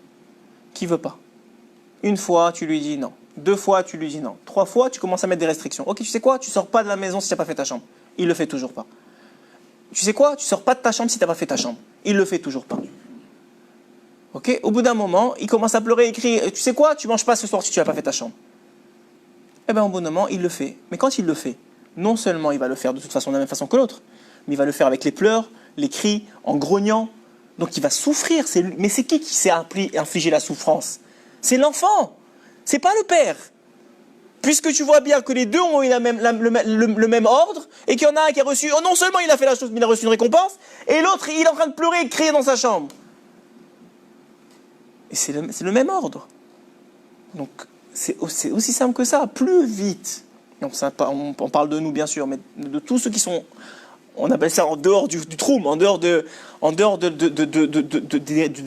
qui ne veut pas. Une fois, tu lui dis non. 2 fois, tu lui dis non. 3 fois, tu commences à mettre des restrictions. Ok, tu sais quoi? Tu ne sors pas de la maison si tu n'as pas fait ta chambre. Il ne le fait toujours pas. Tu sais quoi? Tu ne sors pas de ta chambre si tu n'as pas fait ta chambre. Il ne le fait toujours pas. Ok? Au bout d'un moment, il commence à pleurer et crier. Tu sais quoi? Tu ne manges pas ce soir si tu n'as pas fait ta chambre. eh bien, au bon moment, il le fait. Mais quand il le fait, non seulement il va le faire de toute façon de la même façon que l'autre, mais il va le faire avec les pleurs, les cris, en grognant. Donc il va souffrir. Mais c'est qui s'est infligé la souffrance? C'est l'enfant. C'est pas le père. Puisque tu vois bien que les deux ont eu le même ordre, et qu'il y en a un qui a reçu, non seulement il a fait la chose, mais il a reçu une récompense, et l'autre, il est en train de pleurer et de crier dans sa chambre. Et c'est le même ordre. Donc, c'est aussi simple que ça, plus vite. Donc, on parle de nous, bien sûr, mais de tous ceux qui sont, on appelle ça en dehors du troum, en dehors des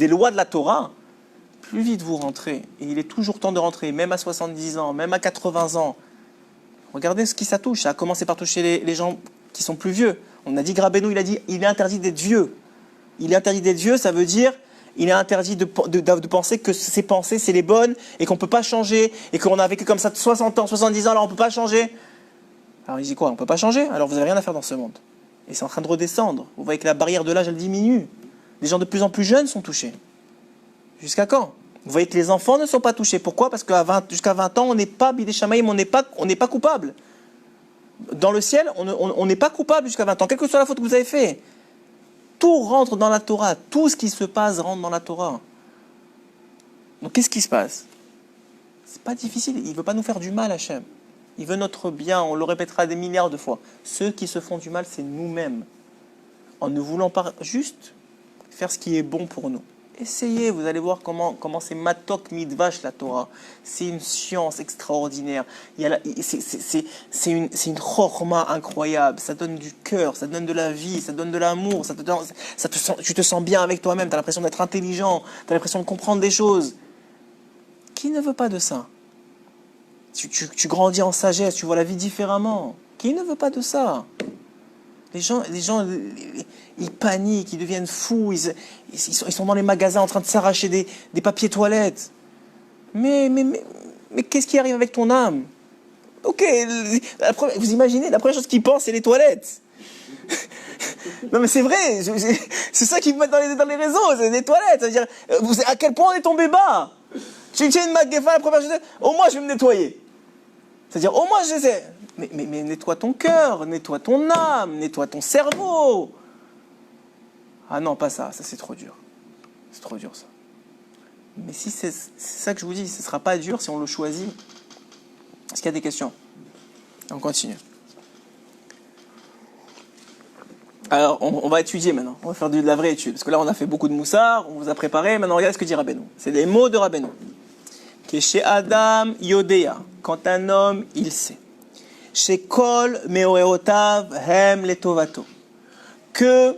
lois de la Torah. Plus vite vous rentrez, et il est toujours temps de rentrer, même à 70 ans, même à 80 ans. Regardez ce qui ça touche, ça a commencé par toucher les gens qui sont plus vieux. On a dit, Grabénou, il a dit, il est interdit d'être vieux. Il est interdit d'être vieux, ça veut dire, il est interdit de penser que ses pensées, c'est les bonnes, et qu'on ne peut pas changer, et qu'on a vécu comme ça de 60 ans, 70 ans, alors on ne peut pas changer. Alors il dit quoi, on ne peut pas changer? Alors vous n'avez rien à faire dans ce monde. Et c'est en train de redescendre. Vous voyez que la barrière de l'âge, elle diminue. Les gens de plus en plus jeunes sont touchés. Jusqu'à quand? Vous voyez que les enfants ne sont pas touchés. Pourquoi? Parce jusqu'à 20 ans, on n'est pas bidé shamaïm, on n'est pas coupable. Dans le ciel, on n'est pas coupable jusqu'à 20 ans, quelle que soit la faute que vous avez fait. Tout rentre dans la Torah. Tout ce qui se passe rentre dans la Torah. Donc qu'est-ce qui se passe? C'est pas difficile. Il ne veut pas nous faire du mal, Hachem. Il veut notre bien. On le répétera des milliards de fois. Ceux qui se font du mal, c'est nous-mêmes. En ne voulant pas juste faire ce qui est bon pour nous. Essayez, vous allez voir comment c'est matok midvash la Torah. C'est une science extraordinaire. C'est une chorma incroyable. Ça donne du cœur, ça donne de la vie, ça donne de l'amour. Tu te sens bien avec toi-même. Tu as l'impression d'être intelligent. Tu as l'impression de comprendre des choses. Qui ne veut pas de ça? Tu grandis en sagesse, tu vois la vie différemment. Qui ne veut pas de ça? Les gens, ils paniquent, ils deviennent fous, ils sont dans les magasins en train de s'arracher des papiers toilettes. Mais qu'est-ce qui arrive avec ton âme? Ok, vous imaginez, la première chose qu'ils pensent, c'est les toilettes. Non mais c'est vrai, c'est ça qu'ils mettent dans les réseaux, c'est les toilettes. C'est-à-dire, à quel point on est tombé bas? Tu tiens une maguefa, la première chose, au moins je vais me nettoyer. C'est-à-dire, au moins j'essaie. Mais nettoie ton cœur, nettoie ton âme, nettoie ton cerveau. Ah non, pas ça, ça c'est trop dur. C'est trop dur ça. Mais si c'est ça que je vous dis, ce ne sera pas dur si on le choisit. Est-ce qu'il y a des questions? On continue. Alors, on va étudier maintenant. On va faire de la vraie étude. Parce que là, on a fait beaucoup de moussard, on vous a préparé. Maintenant, regardez ce que dit Rabbeinu. C'est des mots de Rabbeinu. Que chez Adam Yodea, quand un homme, il sait. Chez Kol Meoeotav Hem Letovato. Que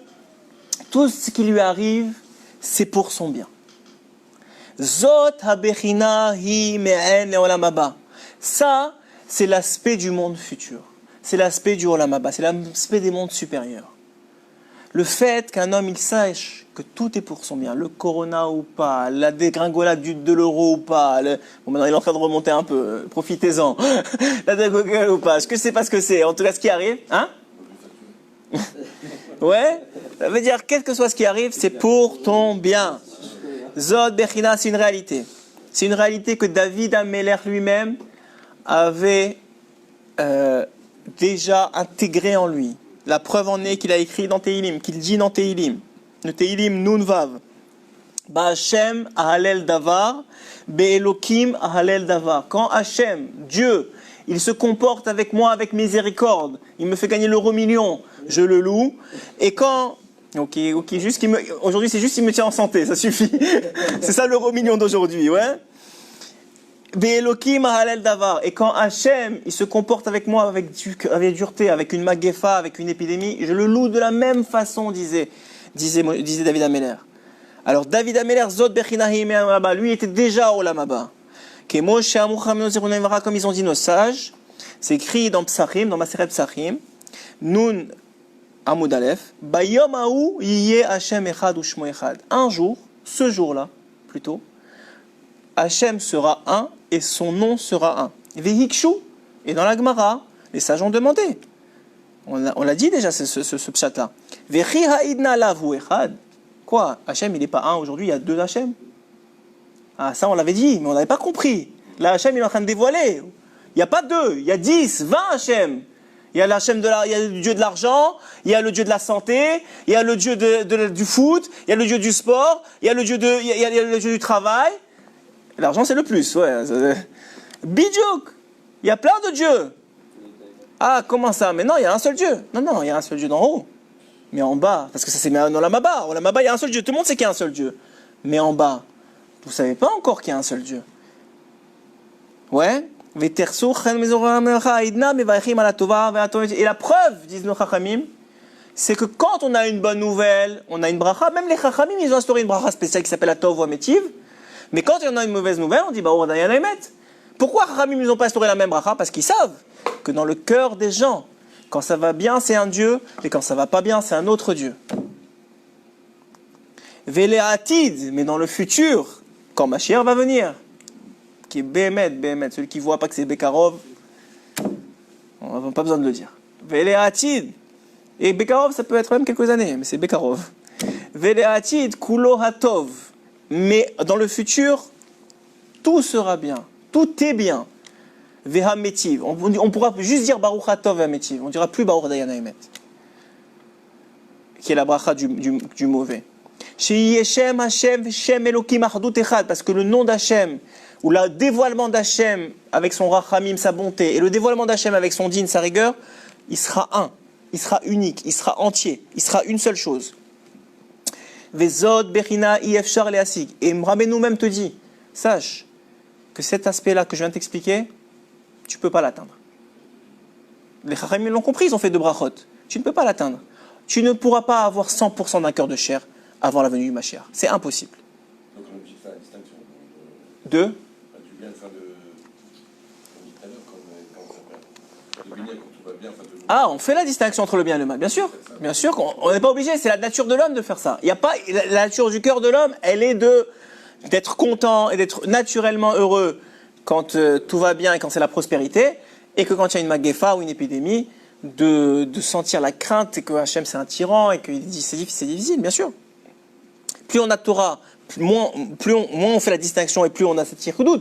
tout ce qui lui arrive, c'est pour son bien. Zot habechina hi me'en le'olam haba. Ça, c'est l'aspect du monde futur. C'est l'aspect du olam haba. C'est l'aspect des mondes supérieurs. Le fait qu'un homme, il sache que tout est pour son bien, le corona ou pas, la dégringolade de l'euro ou pas, bon maintenant il est en train de remonter un peu, profitez-en, la dégringolade ou pas, je ne sais pas ce que c'est, en tout cas ce qui arrive, hein? Ouais, ça veut dire quel que soit ce qui arrive, c'est pour ton bien. Zod Bechina, c'est une réalité. C'est une réalité que David Améler lui-même avait déjà intégrée en lui. La preuve en est qu'il a écrit dans Tehilim, qu'il dit dans Tehilim. Le Tehilim Nun Vav. Ba'Hashem ahalel davar, be'elokim ahalel davar. Quand Hachem, Dieu, il se comporte avec moi avec miséricorde, il me fait gagner l'euro million, je le loue. Et quand... Ok, juste aujourd'hui c'est juste qu'il me tient en santé, ça suffit. C'est ça l'euro million d'aujourd'hui, ouais. Be'elokim ahalel davar. Et quand Hachem, il se comporte avec moi avec dureté, avec une maguefa, avec une épidémie, je le loue de la même façon, disait David Améler. Alors David Améler, Zod Bechinahi Me'amaba, lui était déjà au Olam Haba. Comme ils ont dit nos sages, c'est écrit dans Psachim, dans Maseret Psachim, Nun Amud Aleph, Bayom Haou Yiyeh Hashem Echad Ushmo Echad. Un jour, ce jour-là, plutôt, Hachem sera un et son nom sera un. Vehikshu, et dans la Gemara, les sages ont demandé. On l'a dit déjà, ce pshat-là. Vechi ha'idna lahu echad. Quoi? Hachem, il n'est pas un aujourd'hui, il y a deux Hachem. Ah, ça on l'avait dit, mais on n'avait pas compris. Là, Hachem, il est en train de dévoiler. Il n'y a pas 2, il y a 10, 20 Hachem. Il y a il y a le dieu de l'argent, il y a le dieu de la santé, il y a le dieu du foot, il y a le dieu du sport, il y a le dieu, il y a le dieu du travail. L'argent, c'est le plus, ouais. Bidjouk, il y a plein de dieux. Ah, comment ça? Mais non, il y a un seul Dieu. Non, il y a un seul Dieu d'en haut. Mais en bas, parce que ça c'est dans l'Olamaba. Au Olamaba, il y a un seul Dieu. Tout le monde sait qu'il y a un seul Dieu. Mais en bas, vous ne savez pas encore qu'il y a un seul Dieu. Ouais. Et la preuve, disent nos Chachamim, c'est que quand on a une bonne nouvelle, on a une bracha. Même les Chachamim, ils ont instauré une bracha spéciale qui s'appelle la Tov ou Amétiv. Mais quand on a une mauvaise nouvelle, on dit bah Dayan Emet. Pourquoi Chachamim ils n'ont pas instauré la même bracha? Parce qu'ils savent que dans le cœur des gens, quand ça va bien, c'est un Dieu, et quand ça va pas bien, c'est un autre Dieu. Véléatid, mais dans le futur, quand Mashiach va venir, qui est Béhémet, celui qui voit pas que c'est Bekarov, on n'a pas besoin de le dire. Véléatid, et Bekarov ça peut être même quelques années, mais c'est Bekarov. Véléatid, Kulo Hatov, mais dans le futur, tout sera bien, tout est bien. Vehametiv. On pourra juste dire Baruch Hatov Vehametiv. On ne dira plus Baruch Dayan Emet. Qui est la bracha du mauvais. Sheyeshem Hashem Shem Elokim Achdut Echad. Parce que le nom d'Hachem, ou le dévoilement d'Hachem avec son rachamim, sa bonté, et le dévoilement d'Hachem avec son din, sa rigueur, il sera un. Il sera unique. Il sera entier. Il sera une seule chose. Vezod Bechina Ifshar Leasig. Et Rabbeinu même te dit, sache que cet aspect-là que je viens de t'expliquer, tu ne peux pas l'atteindre. Les Chachamim l'ont compris, ils ont fait 2 brachot. Tu ne peux pas l'atteindre. Tu ne pourras pas avoir 100% d'un cœur de chair avant la venue du Mashiach. C'est impossible. Donc on est obligé de faire la distinction. De Tu viens de faire comme dit tout à l'heure, comment ça s'appelle. De venir quand tout va bien, Ah, on fait la distinction entre le bien et le mal, bien sûr. Bien sûr qu'on n'est pas obligé, c'est la nature de l'homme de faire ça. Il y a pas, la nature du cœur de l'homme, elle est d'être content et d'être naturellement heureux quand tout va bien et quand c'est la prospérité, et que quand il y a une magefa ou une épidémie, de sentir la crainte et que Hachem c'est un tyran et que c'est difficile, bien sûr. Plus on a Torah, moins on fait la distinction et plus on a cette tirkudout.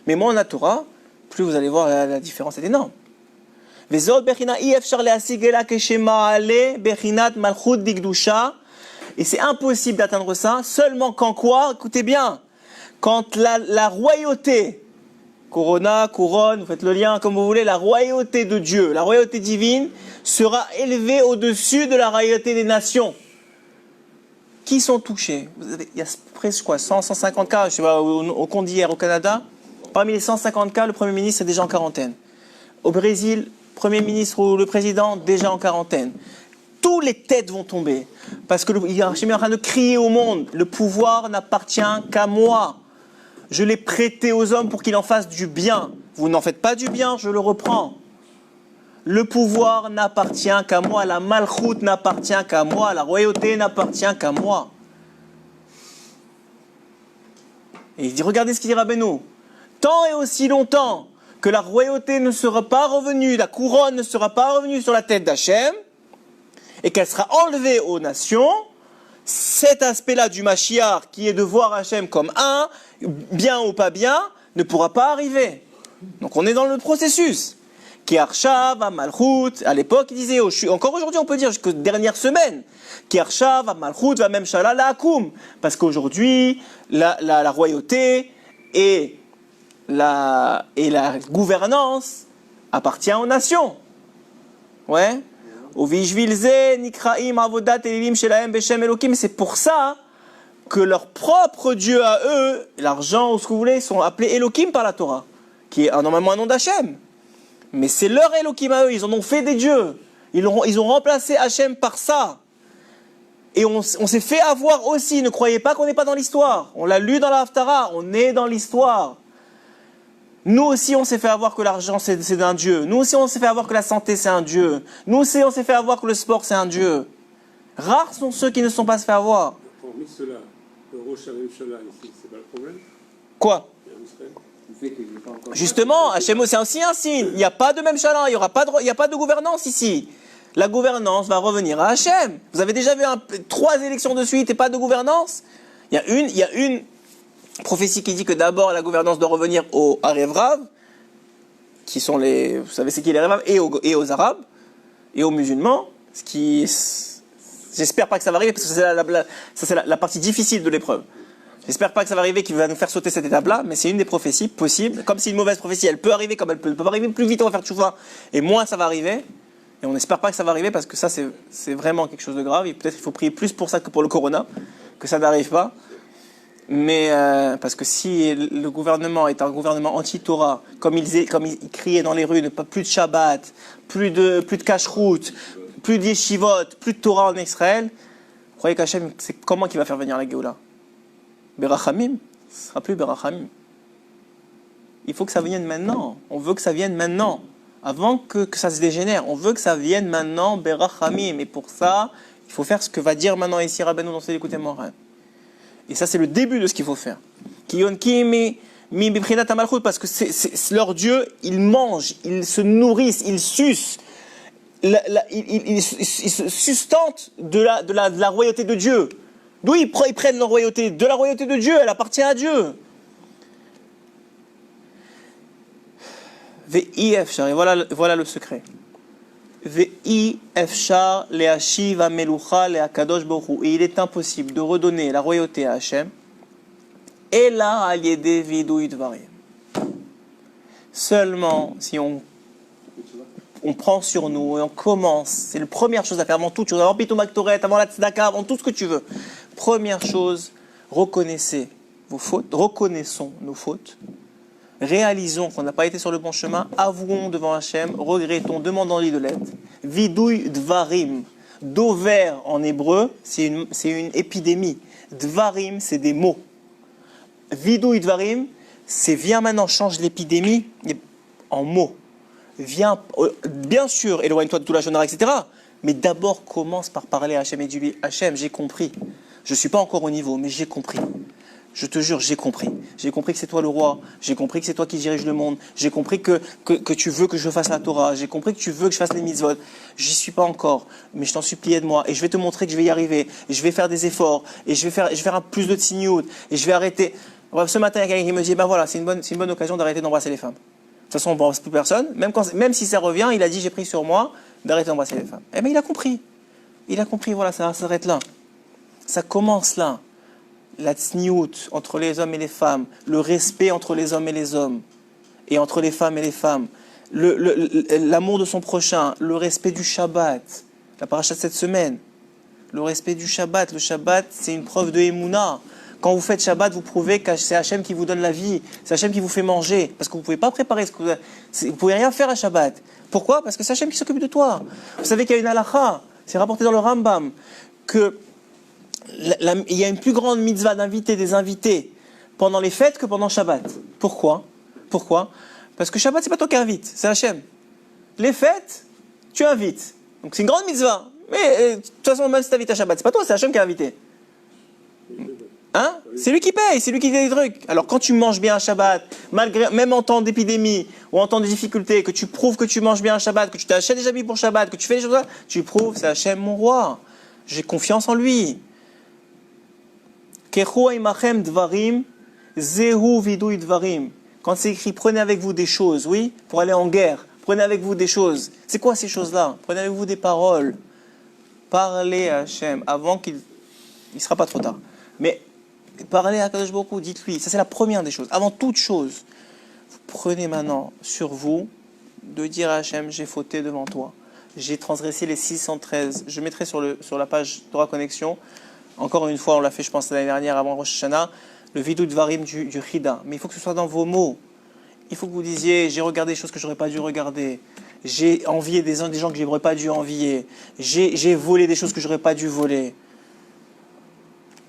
Mais moins on a Torah, plus vous allez voir la différence est énorme. Et c'est impossible d'atteindre ça seulement quand quoi? Écoutez bien, quand la royauté, Corona, couronne, vous faites le lien comme vous voulez, la royauté de Dieu, la royauté divine sera élevée au-dessus de la royauté des nations. Qui sont touchés? Il y a presque 150 cas, je sais pas, au compte d'hier au Canada. Parmi les 150 cas, le Premier ministre est déjà en quarantaine. Au Brésil, Premier ministre ou le président déjà en quarantaine. Tous les têtes vont tomber. Parce que Hachem est en train de crier au monde, le pouvoir n'appartient qu'à moi. Je l'ai prêté aux hommes pour qu'ils en fassent du bien. Vous n'en faites pas du bien, je le reprends. Le pouvoir n'appartient qu'à moi, la malchoute n'appartient qu'à moi, la royauté n'appartient qu'à moi. Et il dit, regardez ce qu'il dit Rabbeinu. Tant et aussi longtemps que la royauté ne sera pas revenue, la couronne ne sera pas revenue sur la tête d'Hachem, et qu'elle sera enlevée aux nations, cet aspect-là du Mashiach, qui est de voir Hachem comme un, bien ou pas bien, ne pourra pas arriver. Donc on est dans le processus. Ki Arshav, Malchut, à l'époque il disait, encore aujourd'hui on peut dire jusqu'aux dernières semaines, Ki Arshav, Malchut, va même Shala la Akum, parce qu'aujourd'hui la royauté et la gouvernance appartient aux nations. Ouais. C'est pour ça que leur propre Dieu à eux, l'argent ou ce que vous voulez, sont appelés Elohim par la Torah, qui est normalement un nom d'Hachem. Mais c'est leur Elohim à eux, ils en ont fait des dieux. Ils ont remplacé Hachem par ça. Et on s'est fait avoir aussi, ne croyez pas qu'on n'est pas dans l'histoire. On l'a lu dans la Haftara, on est dans l'histoire. Nous aussi, on s'est fait avoir que l'argent, c'est un dieu. Nous aussi, on s'est fait avoir que la santé, c'est un dieu. Nous aussi, on s'est fait avoir que le sport, c'est un dieu. Rares sont ceux qui ne se sont pas fait avoir. Hormis cela, le Rosh Hashanah ici, c'est pas le problème. Quoi? Le fait qu'il n'y ait pas encore... Justement, Hachem, c'est aussi un signe. Il n'y a pas de même chalin, il n'y a pas de gouvernance ici. La gouvernance va revenir à Hachem. Vous avez déjà vu 3 élections de suite et pas de gouvernance? Il y a une prophétie qui dit que d'abord la gouvernance doit revenir au Harev Rav, qui sont les, vous savez c'est qui les Ravav, et aux Arabes, et aux musulmans, ce qui, j'espère pas que ça va arriver, parce que ça c'est la partie difficile de l'épreuve. J'espère pas que ça va arriver, qu'il va nous faire sauter cette étape-là, mais c'est une des prophéties possibles. Comme c'est une mauvaise prophétie, elle peut arriver, comme elle peut pas arriver, plus vite on va faire tchouva, et moins ça va arriver. Et on n'espère pas que ça va arriver, parce que ça c'est vraiment quelque chose de grave, et peut-être il faut prier plus pour ça que pour le corona, que ça n'arrive pas. Mais parce que si le gouvernement est un gouvernement anti-Torah, comme ils criaient dans les rues, plus de Shabbat, plus de cache-route, plus de yeshivot, plus de Torah en Israël, vous croyez qu'Hachem, c'est comment qu'il va faire venir la Géoula? Berachamim, ce sera plus Berachamim. Il faut que ça vienne maintenant. On veut que ça vienne maintenant, avant que ça se dégénère. On veut que ça vienne maintenant, Berachamim. Et pour ça, il faut faire ce que va dire maintenant ici Rabbeinu dans ses écoutes Morin. Et ça, c'est le début de ce qu'il faut faire. Parce que c'est leur Dieu, ils mangent, ils se nourrissent, ils sucent, ils se sustentent de la royauté de Dieu. D'où ils prennent leur royauté? De la royauté de Dieu, elle appartient à Dieu. Et voilà le secret. Et il est impossible de redonner la royauté à Hachem. Et là, seulement si on prend sur nous et on commence, c'est la première chose à faire avant toute chose, avant Pitou Maktoret, avant la Tzedaka, avant tout ce que tu veux. Première chose, reconnaissez vos fautes, reconnaissons nos fautes. Réalisons qu'on n'a pas été sur le bon chemin, avouons devant Hachem, regrettons, demandons-lui de l'aide. Vidouille dvarim, dover en hébreu, c'est une épidémie. Dvarim, c'est des mots. Vidouille dvarim, c'est viens maintenant, change l'épidémie en mots. Viens, bien sûr, éloigne-toi de tout la shonara, etc. Mais d'abord, commence par parler à Hachem et dis-lui, Hachem, j'ai compris. Je ne suis pas encore au niveau, mais j'ai compris. Je te jure, j'ai compris. J'ai compris que c'est toi le roi. J'ai compris que c'est toi qui dirige le monde. J'ai compris que tu veux que je fasse la Torah. J'ai compris que tu veux que je fasse les mitzvot. J'y suis pas encore, mais je t'en supplie, aide-moi. Et je vais te montrer que je vais y arriver. Et je vais faire des efforts. Et je vais faire un plus de tsignout. Et je vais arrêter. Bref, ce matin, il y a quelqu'un qui me dit, ben voilà, c'est une bonne occasion d'arrêter d'embrasser les femmes. De toute façon, on n'embrasse plus personne. Même si ça revient, il a dit, j'ai pris sur moi d'arrêter d'embrasser les femmes. Eh bien, il a compris. Il a compris, voilà, ça s'arrête là. Ça commence là. La tsniout entre les hommes et les femmes, le respect entre les hommes et les hommes, et entre les femmes et les femmes, l'amour de son prochain, le respect du Shabbat, la paracha de cette semaine, le respect du Shabbat. Le Shabbat, c'est une preuve de Emouna. Quand vous faites Shabbat, vous prouvez que c'est Hachem qui vous donne la vie, c'est Hachem qui vous fait manger, parce que vous ne pouvez pas préparer vous ne pouvez rien faire à Shabbat. Pourquoi? Parce que c'est Hachem qui s'occupe de toi. Vous savez qu'il y a une halakha, c'est rapporté dans le Rambam, que il y a une plus grande mitzvah d'inviter des invités pendant les fêtes que pendant Shabbat. Pourquoi? Parce que Shabbat, c'est pas toi qui invites, c'est Hachem. Les fêtes, tu invites. Donc c'est une grande mitzvah. Mais de toute façon, même si tu invites à Shabbat, c'est pas toi, c'est Hachem qui a invité. Hein? C'est lui qui paye, c'est lui qui fait des trucs. Alors quand tu manges bien un Shabbat, même en temps d'épidémie ou en temps de difficulté, que tu prouves que tu manges bien un Shabbat, que tu t'achètes des habits pour Shabbat, que tu fais des choses, tu prouves, c'est Hachem mon roi. J'ai confiance en lui. Quand c'est écrit, prenez avec vous des choses, oui, pour aller en guerre, prenez avec vous des choses. C'est quoi ces choses-là? Prenez avec vous des paroles. Parlez à Hachem avant qu'il ne sera pas trop tard. Mais parlez à Kadosh Baruch Hu, dites-lui. Ça, c'est la première des choses. Avant toute chose, vous prenez maintenant sur vous de dire à Hachem, j'ai fauté devant toi. J'ai transgressé les 613. Je mettrai sur la page Torah Connexion. Encore une fois, on l'a fait, je pense, l'année dernière, avant Rosh Hashanah, le vidou de Varim du Chida. Mais il faut que ce soit dans vos mots. Il faut que vous disiez, j'ai regardé des choses que je n'aurais pas dû regarder. J'ai envié des gens que je n'aurais pas dû envier. J'ai volé des choses que je n'aurais pas dû voler.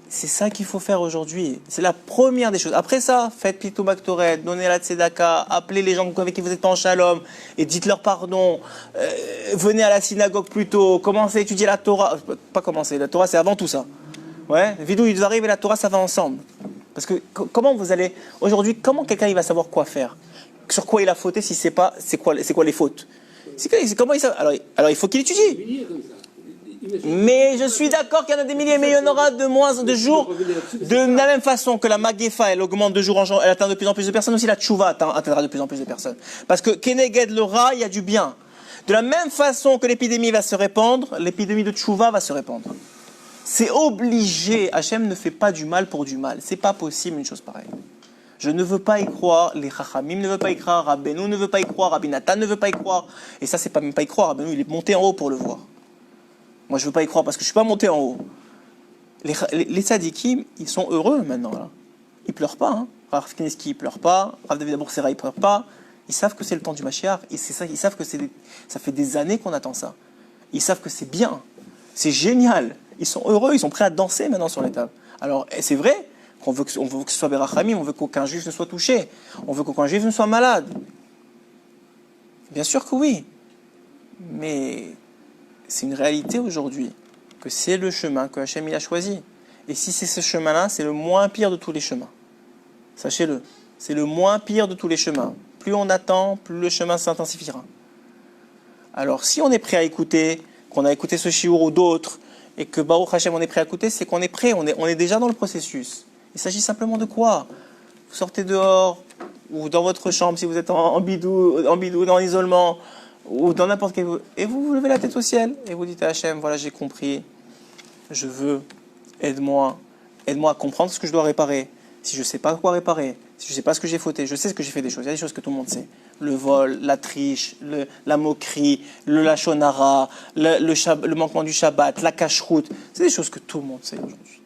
C'est ça qu'il faut faire aujourd'hui. C'est la première des choses. Après ça, faites Pitou Maktoret, donnez la Tzedaka, appelez les gens avec qui vous êtes pas en shalom et dites-leur pardon. Venez à la synagogue plus tôt. Commencez à étudier la Torah. Pas commencer, la Torah c'est avant tout ça. Ouais, Vidou Yudvarim et la Torah ça va ensemble. Parce que comment vous allez aujourd'hui, comment quelqu'un il va savoir quoi faire, sur quoi il a fauté si c'est quoi les fautes. Comment il alors il faut qu'il étudie. Mais je suis d'accord qu'il y en a des milliers, mais il y en aura de moins de jours. De la même façon que la Magefa, elle augmente de jour en jour, elle atteint de plus en plus de personnes, aussi la Tchouva atteindra de plus en plus de personnes. Parce que Keneged le Ra, il y a du bien. De la même façon que l'épidémie va se répandre, l'épidémie de Tchouva va se répandre. C'est obligé. Hachem ne fait pas du mal pour du mal. C'est pas possible une chose pareille. Je ne veux pas y croire, les Chachamim ne veulent pas y croire, Rabbeinu ne veut pas y croire, Rabbi Nathan ne veut pas y croire. Et ça, c'est pas même pas y croire. Rabbeinu, il est monté en haut pour le voir. Moi, je veux pas y croire parce que je suis pas monté en haut. Les tzadikim, ils sont heureux maintenant. Là. Ils pleurent pas. Hein. Rav Kneski, il pleure pas. Rav David Aboursera, il pleure pas. Ils savent que c'est le temps du Mashiach. Et c'est ça, ils savent que ça fait des années qu'on attend ça. Ils savent que c'est bien. C'est génial. Ils sont heureux. Ils sont prêts à danser maintenant sur les tables. Alors, c'est vrai qu'on veut que ce soit Berachamim. On veut qu'aucun juif ne soit touché. On veut qu'aucun juif ne soit malade. Bien sûr que oui. Mais c'est une réalité aujourd'hui. Que c'est le chemin que Hachem il a choisi. Et si c'est ce chemin-là, c'est le moins pire de tous les chemins. Sachez-le. C'est le moins pire de tous les chemins. Plus on attend, plus le chemin s'intensifiera. Alors, si on est prêt à écouter, qu'on a écouté ce shiur ou d'autres, et que Baruch Hashem, on est prêt à écouter, c'est qu'on est prêt, on est déjà dans le processus. Il s'agit simplement de quoi? Vous sortez dehors, ou dans votre chambre, si vous êtes en bidou, dans l'isolement, ou dans n'importe quel... Et vous levez la tête au ciel, et vous dites à Hashem, voilà, j'ai compris, je veux, aide-moi à comprendre ce que je dois réparer. Si je ne sais pas quoi réparer, si je ne sais pas ce que j'ai fauté, je sais ce que j'ai fait des choses. Il y a des choses que tout le monde sait. Le vol, la triche, la moquerie, le lachonara, le manquement du Shabbat, la cacheroute. C'est des choses que tout le monde sait aujourd'hui.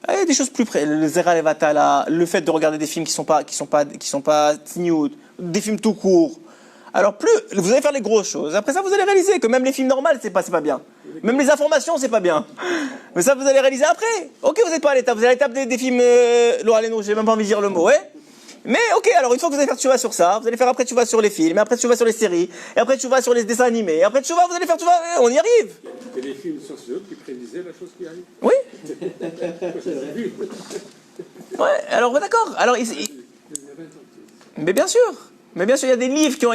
Il y a des choses plus près. Le Zera Levatala, le fait de regarder des films qui sont pas tignout, des films tout courts. Alors plus, vous allez faire les grosses choses. Après ça, vous allez réaliser que même les films normaux, c'est pas bien. Même les informations, c'est pas bien. Mais ça, vous allez réaliser après. Ok, vous n'êtes pas à l'étape. Vous allez à l'étape des films... j'ai même pas envie de dire le mot, ouais. Mais ok, alors une fois que vous allez faire Tchouva sur ça, vous allez faire après Tchouva sur les films, et après Tchouva sur les séries, et après Tchouva sur les dessins animés, et après Tchouva, vous allez faire Tchouva, on y arrive. Et les films sociaux qui prédisaient la chose qui arrive. Oui. Ouais, alors d'accord. Alors, mais bien sûr, il y a des livres qui ont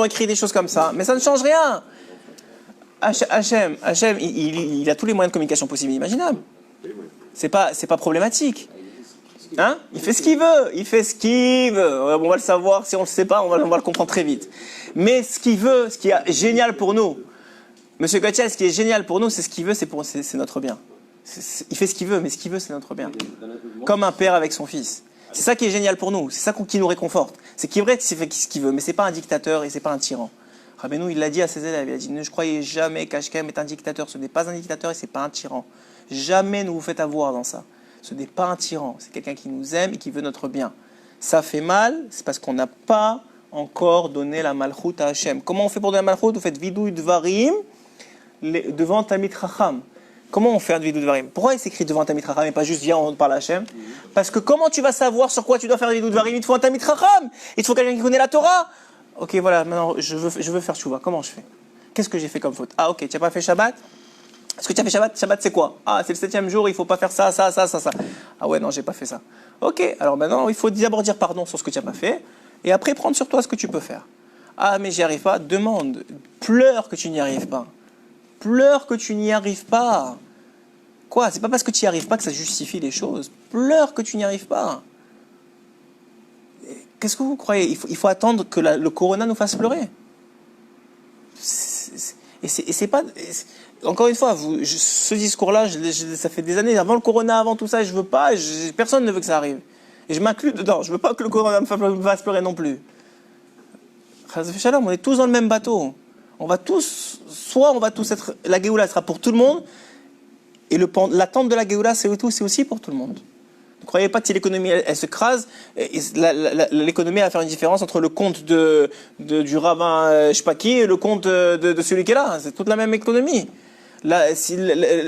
écrit des choses comme ça, mais ça ne change rien. Hachem, il a tous les moyens de communication possibles et imaginables. C'est pas problématique. Hein? Il fait ce qu'il veut. On va le savoir, si on le sait pas, on va le comprendre très vite. Mais ce qu'il veut, ce qui est génial pour nous, Monsieur Gotchel, ce qui est génial pour nous, c'est ce qu'il veut, c'est notre bien. Il fait ce qu'il veut, mais ce qu'il veut, c'est notre bien. Comme un père avec son fils. C'est ça qui est génial pour nous, c'est ça qui nous réconforte. C'est qu'il est vrai qu'il fait ce qu'il veut, mais c'est pas un dictateur et c'est pas un tyran. Rabbeinu, il l'a dit à ses élèves, il a dit, ne croyez jamais qu'Hachem est un dictateur, ce n'est pas un dictateur et c'est pas un tyran. Jamais ne vous faites avoir dans ça. Ce n'est pas un tyran, c'est quelqu'un qui nous aime et qui veut notre bien. Ça fait mal, c'est parce qu'on n'a pas encore donné la malchoute à Hachem. Comment on fait pour donner la malchoute? Vous faites vidou dvarim devant Talmid Chacham. Comment on fait un vidou dvarim? Pourquoi il s'écrit devant Talmid Chacham et pas juste viens on parle à Hachem? Parce que comment tu vas savoir sur quoi tu dois faire un vidou dvarim? Il te faut un Talmid Chacham, il te faut quelqu'un qui connaît la Torah. Ok, voilà, maintenant je veux faire tchouva. Comment je fais? Qu'est-ce que j'ai fait comme faute? Ah ok, tu n'as pas fait Shabbat? Est-ce que tu as fait Shabbat? Shabbat c'est quoi? Ah, c'est le 7e jour, il ne faut pas faire ça. Ah ouais, non, j'ai pas fait ça. Ok, alors maintenant, il faut d'abord dire pardon sur ce que tu n'as pas fait, et après prendre sur toi ce que tu peux faire. Ah, mais j'y arrive pas, demande, pleure que tu n'y arrives pas. Pleure que tu n'y arrives pas. Quoi? C'est pas parce que tu n'y arrives pas que ça justifie les choses. Pleure que tu n'y arrives pas. Qu'est-ce que vous croyez? Il faut attendre que le corona nous fasse pleurer. Et c'est pas... Encore une fois, ce discours-là, ça fait des années, avant le corona, avant tout ça, je veux pas, personne ne veut que ça arrive. Et je m'inclus dedans, je veux pas que le corona me fasse pleurer non plus. On est tous dans le même bateau. On va tous être, la Géoula sera pour tout le monde, et l'attente de la Géoula, c'est aussi pour tout le monde. Ne croyez pas que si l'économie elle se crase, l'économie va faire une différence entre le compte du rabbin Shpaki et le compte de celui qui est là. C'est toute la même économie. Là,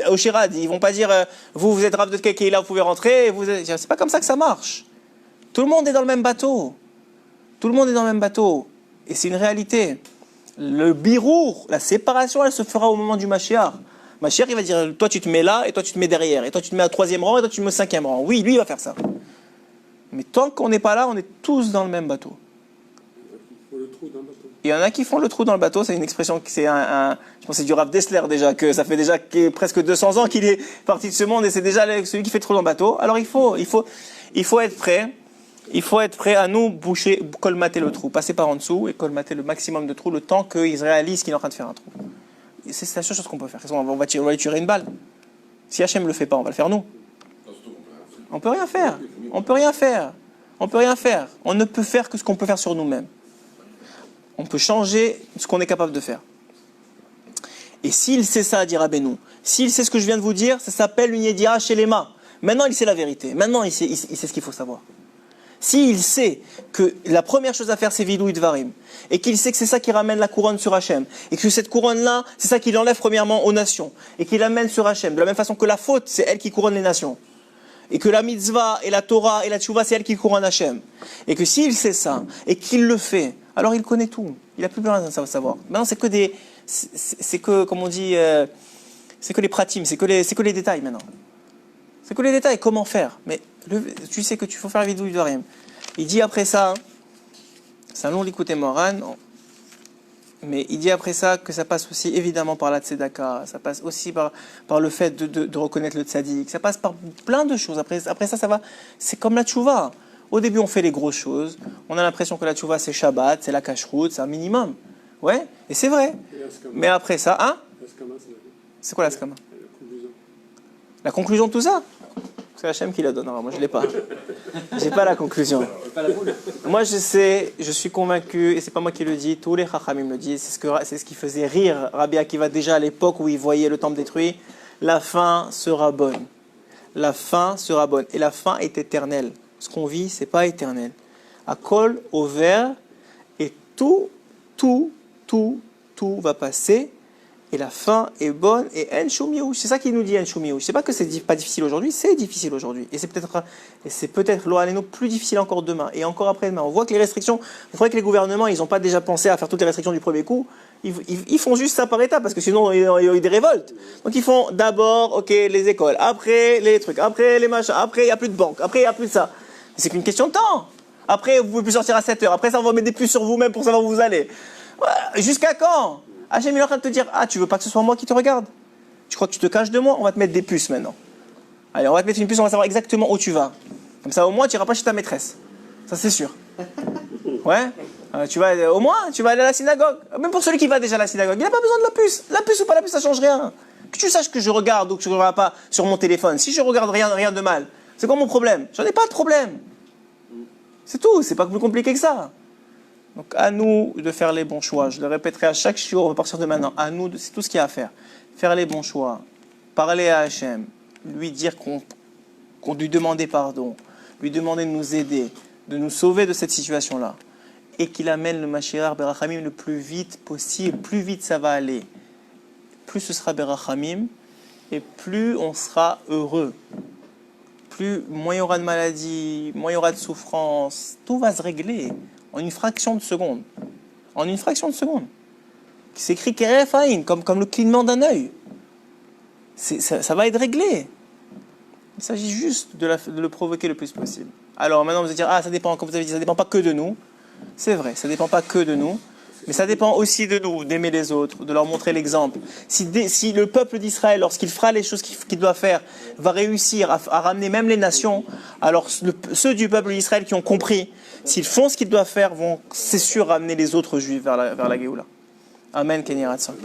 au Shirad, ils vont pas dire vous êtes Rav de Kekeila, vous pouvez rentrer. C'est pas comme ça que ça marche. Tout le monde est dans le même bateau. Tout le monde est dans le même bateau. Et c'est une réalité. Le birour, la séparation, elle se fera au moment du Mashiach. Mashiach, il va dire toi tu te mets là et toi tu te mets derrière. Et toi tu te mets à 3e rang et toi tu te mets au 5e rang. Oui, lui il va faire ça. Mais tant qu'on n'est pas là, on est tous dans le même bateau. Faut le trou dans le bateau. Il y en a qui font le trou dans le bateau, c'est une expression qui c'est je pense que c'est du Rav Dessler déjà, que ça fait déjà presque 200 ans qu'il est parti de ce monde et c'est déjà celui qui fait le trou dans le bateau. Alors il faut être prêt. Il faut être prêt à nous boucher, colmater le trou, passer par en dessous et colmater le maximum de trous le temps qu'ils réalisent qu'il est en train de faire un trou. C'est la seule chose qu'on peut faire. On va lui tirer une balle. Si Hachem ne le fait pas, on va le faire nous. On peut rien faire. On peut rien faire. On peut rien faire. On ne peut faire que ce qu'on peut faire sur nous-mêmes. On peut changer ce qu'on est capable de faire. Et s'il sait ça, dit Rabbeinu, s'il sait ce que je viens de vous dire, ça s'appelle une Yediah Shelema. Maintenant, il sait la vérité. Maintenant, il sait ce qu'il faut savoir. S'il sait que la première chose à faire, c'est Vidou Idvarim, et qu'il sait que c'est ça qui ramène la couronne sur Hachem, et que cette couronne-là, c'est ça qui l'enlève premièrement aux nations, et qui l'amène sur Hachem, de la même façon que la faute, c'est elle qui couronne les nations, et que la mitzvah, et la Torah, et la tchouva, c'est elle qui couronne Hachem, et que s'il sait ça, et qu'il le fait, alors il connaît tout, il n'a plus besoin de savoir. Maintenant, c'est que, comme on dit, c'est que les pratimes, c'est que les détails maintenant. C'est que les détails, comment faire. Mais tu sais que tu faut faire la vidéo du Dvarim. Il dit après ça, c'est un long l'écouter Moran, mais il dit après ça que ça passe aussi évidemment par la tzedaka, ça passe aussi par le fait de reconnaître le tzaddik, ça passe par plein de choses. Après ça va, c'est comme la tchouva. Au début, on fait les grosses choses, on a l'impression que la tchouva c'est Shabbat, c'est la cacheroute, c'est un minimum. Ouais, et c'est vrai. Mais après ça, hein? C'est quoi la skama? La conclusion de tout ça? C'est Hachem qui la donne, alors moi je l'ai pas. J'ai pas la conclusion. Moi je sais, je suis convaincu, et c'est pas moi qui le dis, tous les Chachamim le disent, c'est ce qui faisait rire Rabbi Akiva déjà à l'époque où il voyait le temple détruit. La fin sera bonne. La fin sera bonne. Et la fin est éternelle. Ce qu'on vit, c'est pas éternel. À col, au vert, et tout va passer. Et la fin est bonne, et En Shum Yehush. C'est ça qu'il nous dit, En Shum Yehush. C'est pas que c'est pas difficile aujourd'hui, c'est difficile aujourd'hui. Et c'est peut-être Lo Aleno plus difficile encore demain, et encore après-demain. On voit que les restrictions, il faudrait que les gouvernements, ils n'ont pas déjà pensé à faire toutes les restrictions du premier coup. Ils font juste ça par étapes, parce que sinon, il y a eu des révoltes. Donc ils font d'abord, les écoles, après les trucs, après les machins, après il n'y a plus de banque, après il n'y a plus de ça. C'est qu'une question de temps. Après, vous pouvez plus sortir à 7 heures. Après ça, on va mettre des puces sur vous-même pour savoir où vous allez. Voilà. Jusqu'à quand? Hachem est en train de te dire, tu veux pas que ce soit moi qui te regarde? Tu crois que tu te caches de moi? On va te mettre des puces maintenant. Allez, on va te mettre une puce, on va savoir exactement où tu vas. Comme ça, au moins, tu n'iras pas chez ta maîtresse. Ça, c'est sûr. Ouais. Au moins, tu vas aller à la synagogue. Même pour celui qui va déjà à la synagogue, il n'a pas besoin de la puce. La puce ou pas la puce, ça change rien. Que tu saches que je regarde ou que je ne regarde pas sur mon téléphone. Si je regarde rien de mal, c'est quoi mon problème? J'en ai pas de problème. C'est tout, c'est pas plus compliqué que ça. Donc à nous de faire les bons choix. Je le répéterai à chaque jour à partir de maintenant. À nous, c'est tout ce qu'il y a à faire. Faire les bons choix. Parler à Hachem. Lui dire qu'on lui demandait pardon. Lui demander de nous aider. De nous sauver de cette situation-là. Et qu'il amène le Mashiach Berachamim le plus vite possible. Plus vite ça va aller. Plus ce sera Berachamim. Et plus on sera heureux. Moins il y aura de maladies. Moins il y aura de souffrance. Tout va se régler. En une fraction de seconde. En une fraction de seconde. C'est écrit Kerefaïn, comme le clignement d'un œil. Ça va être réglé. Il s'agit juste de le provoquer le plus possible. Alors maintenant vous allez dire, ça dépend, comme vous avez dit, ça ne dépend pas que de nous. C'est vrai, ça ne dépend pas que de nous. Mais ça dépend aussi de nous, d'aimer les autres, de leur montrer l'exemple. Si le peuple d'Israël, lorsqu'il fera les choses qu'il doit faire, va réussir à ramener même les nations, alors ceux du peuple d'Israël qui ont compris, s'ils font ce qu'ils doivent faire, vont, c'est sûr, ramener les autres juifs vers la Géoula. Amen, Kenny Ratson.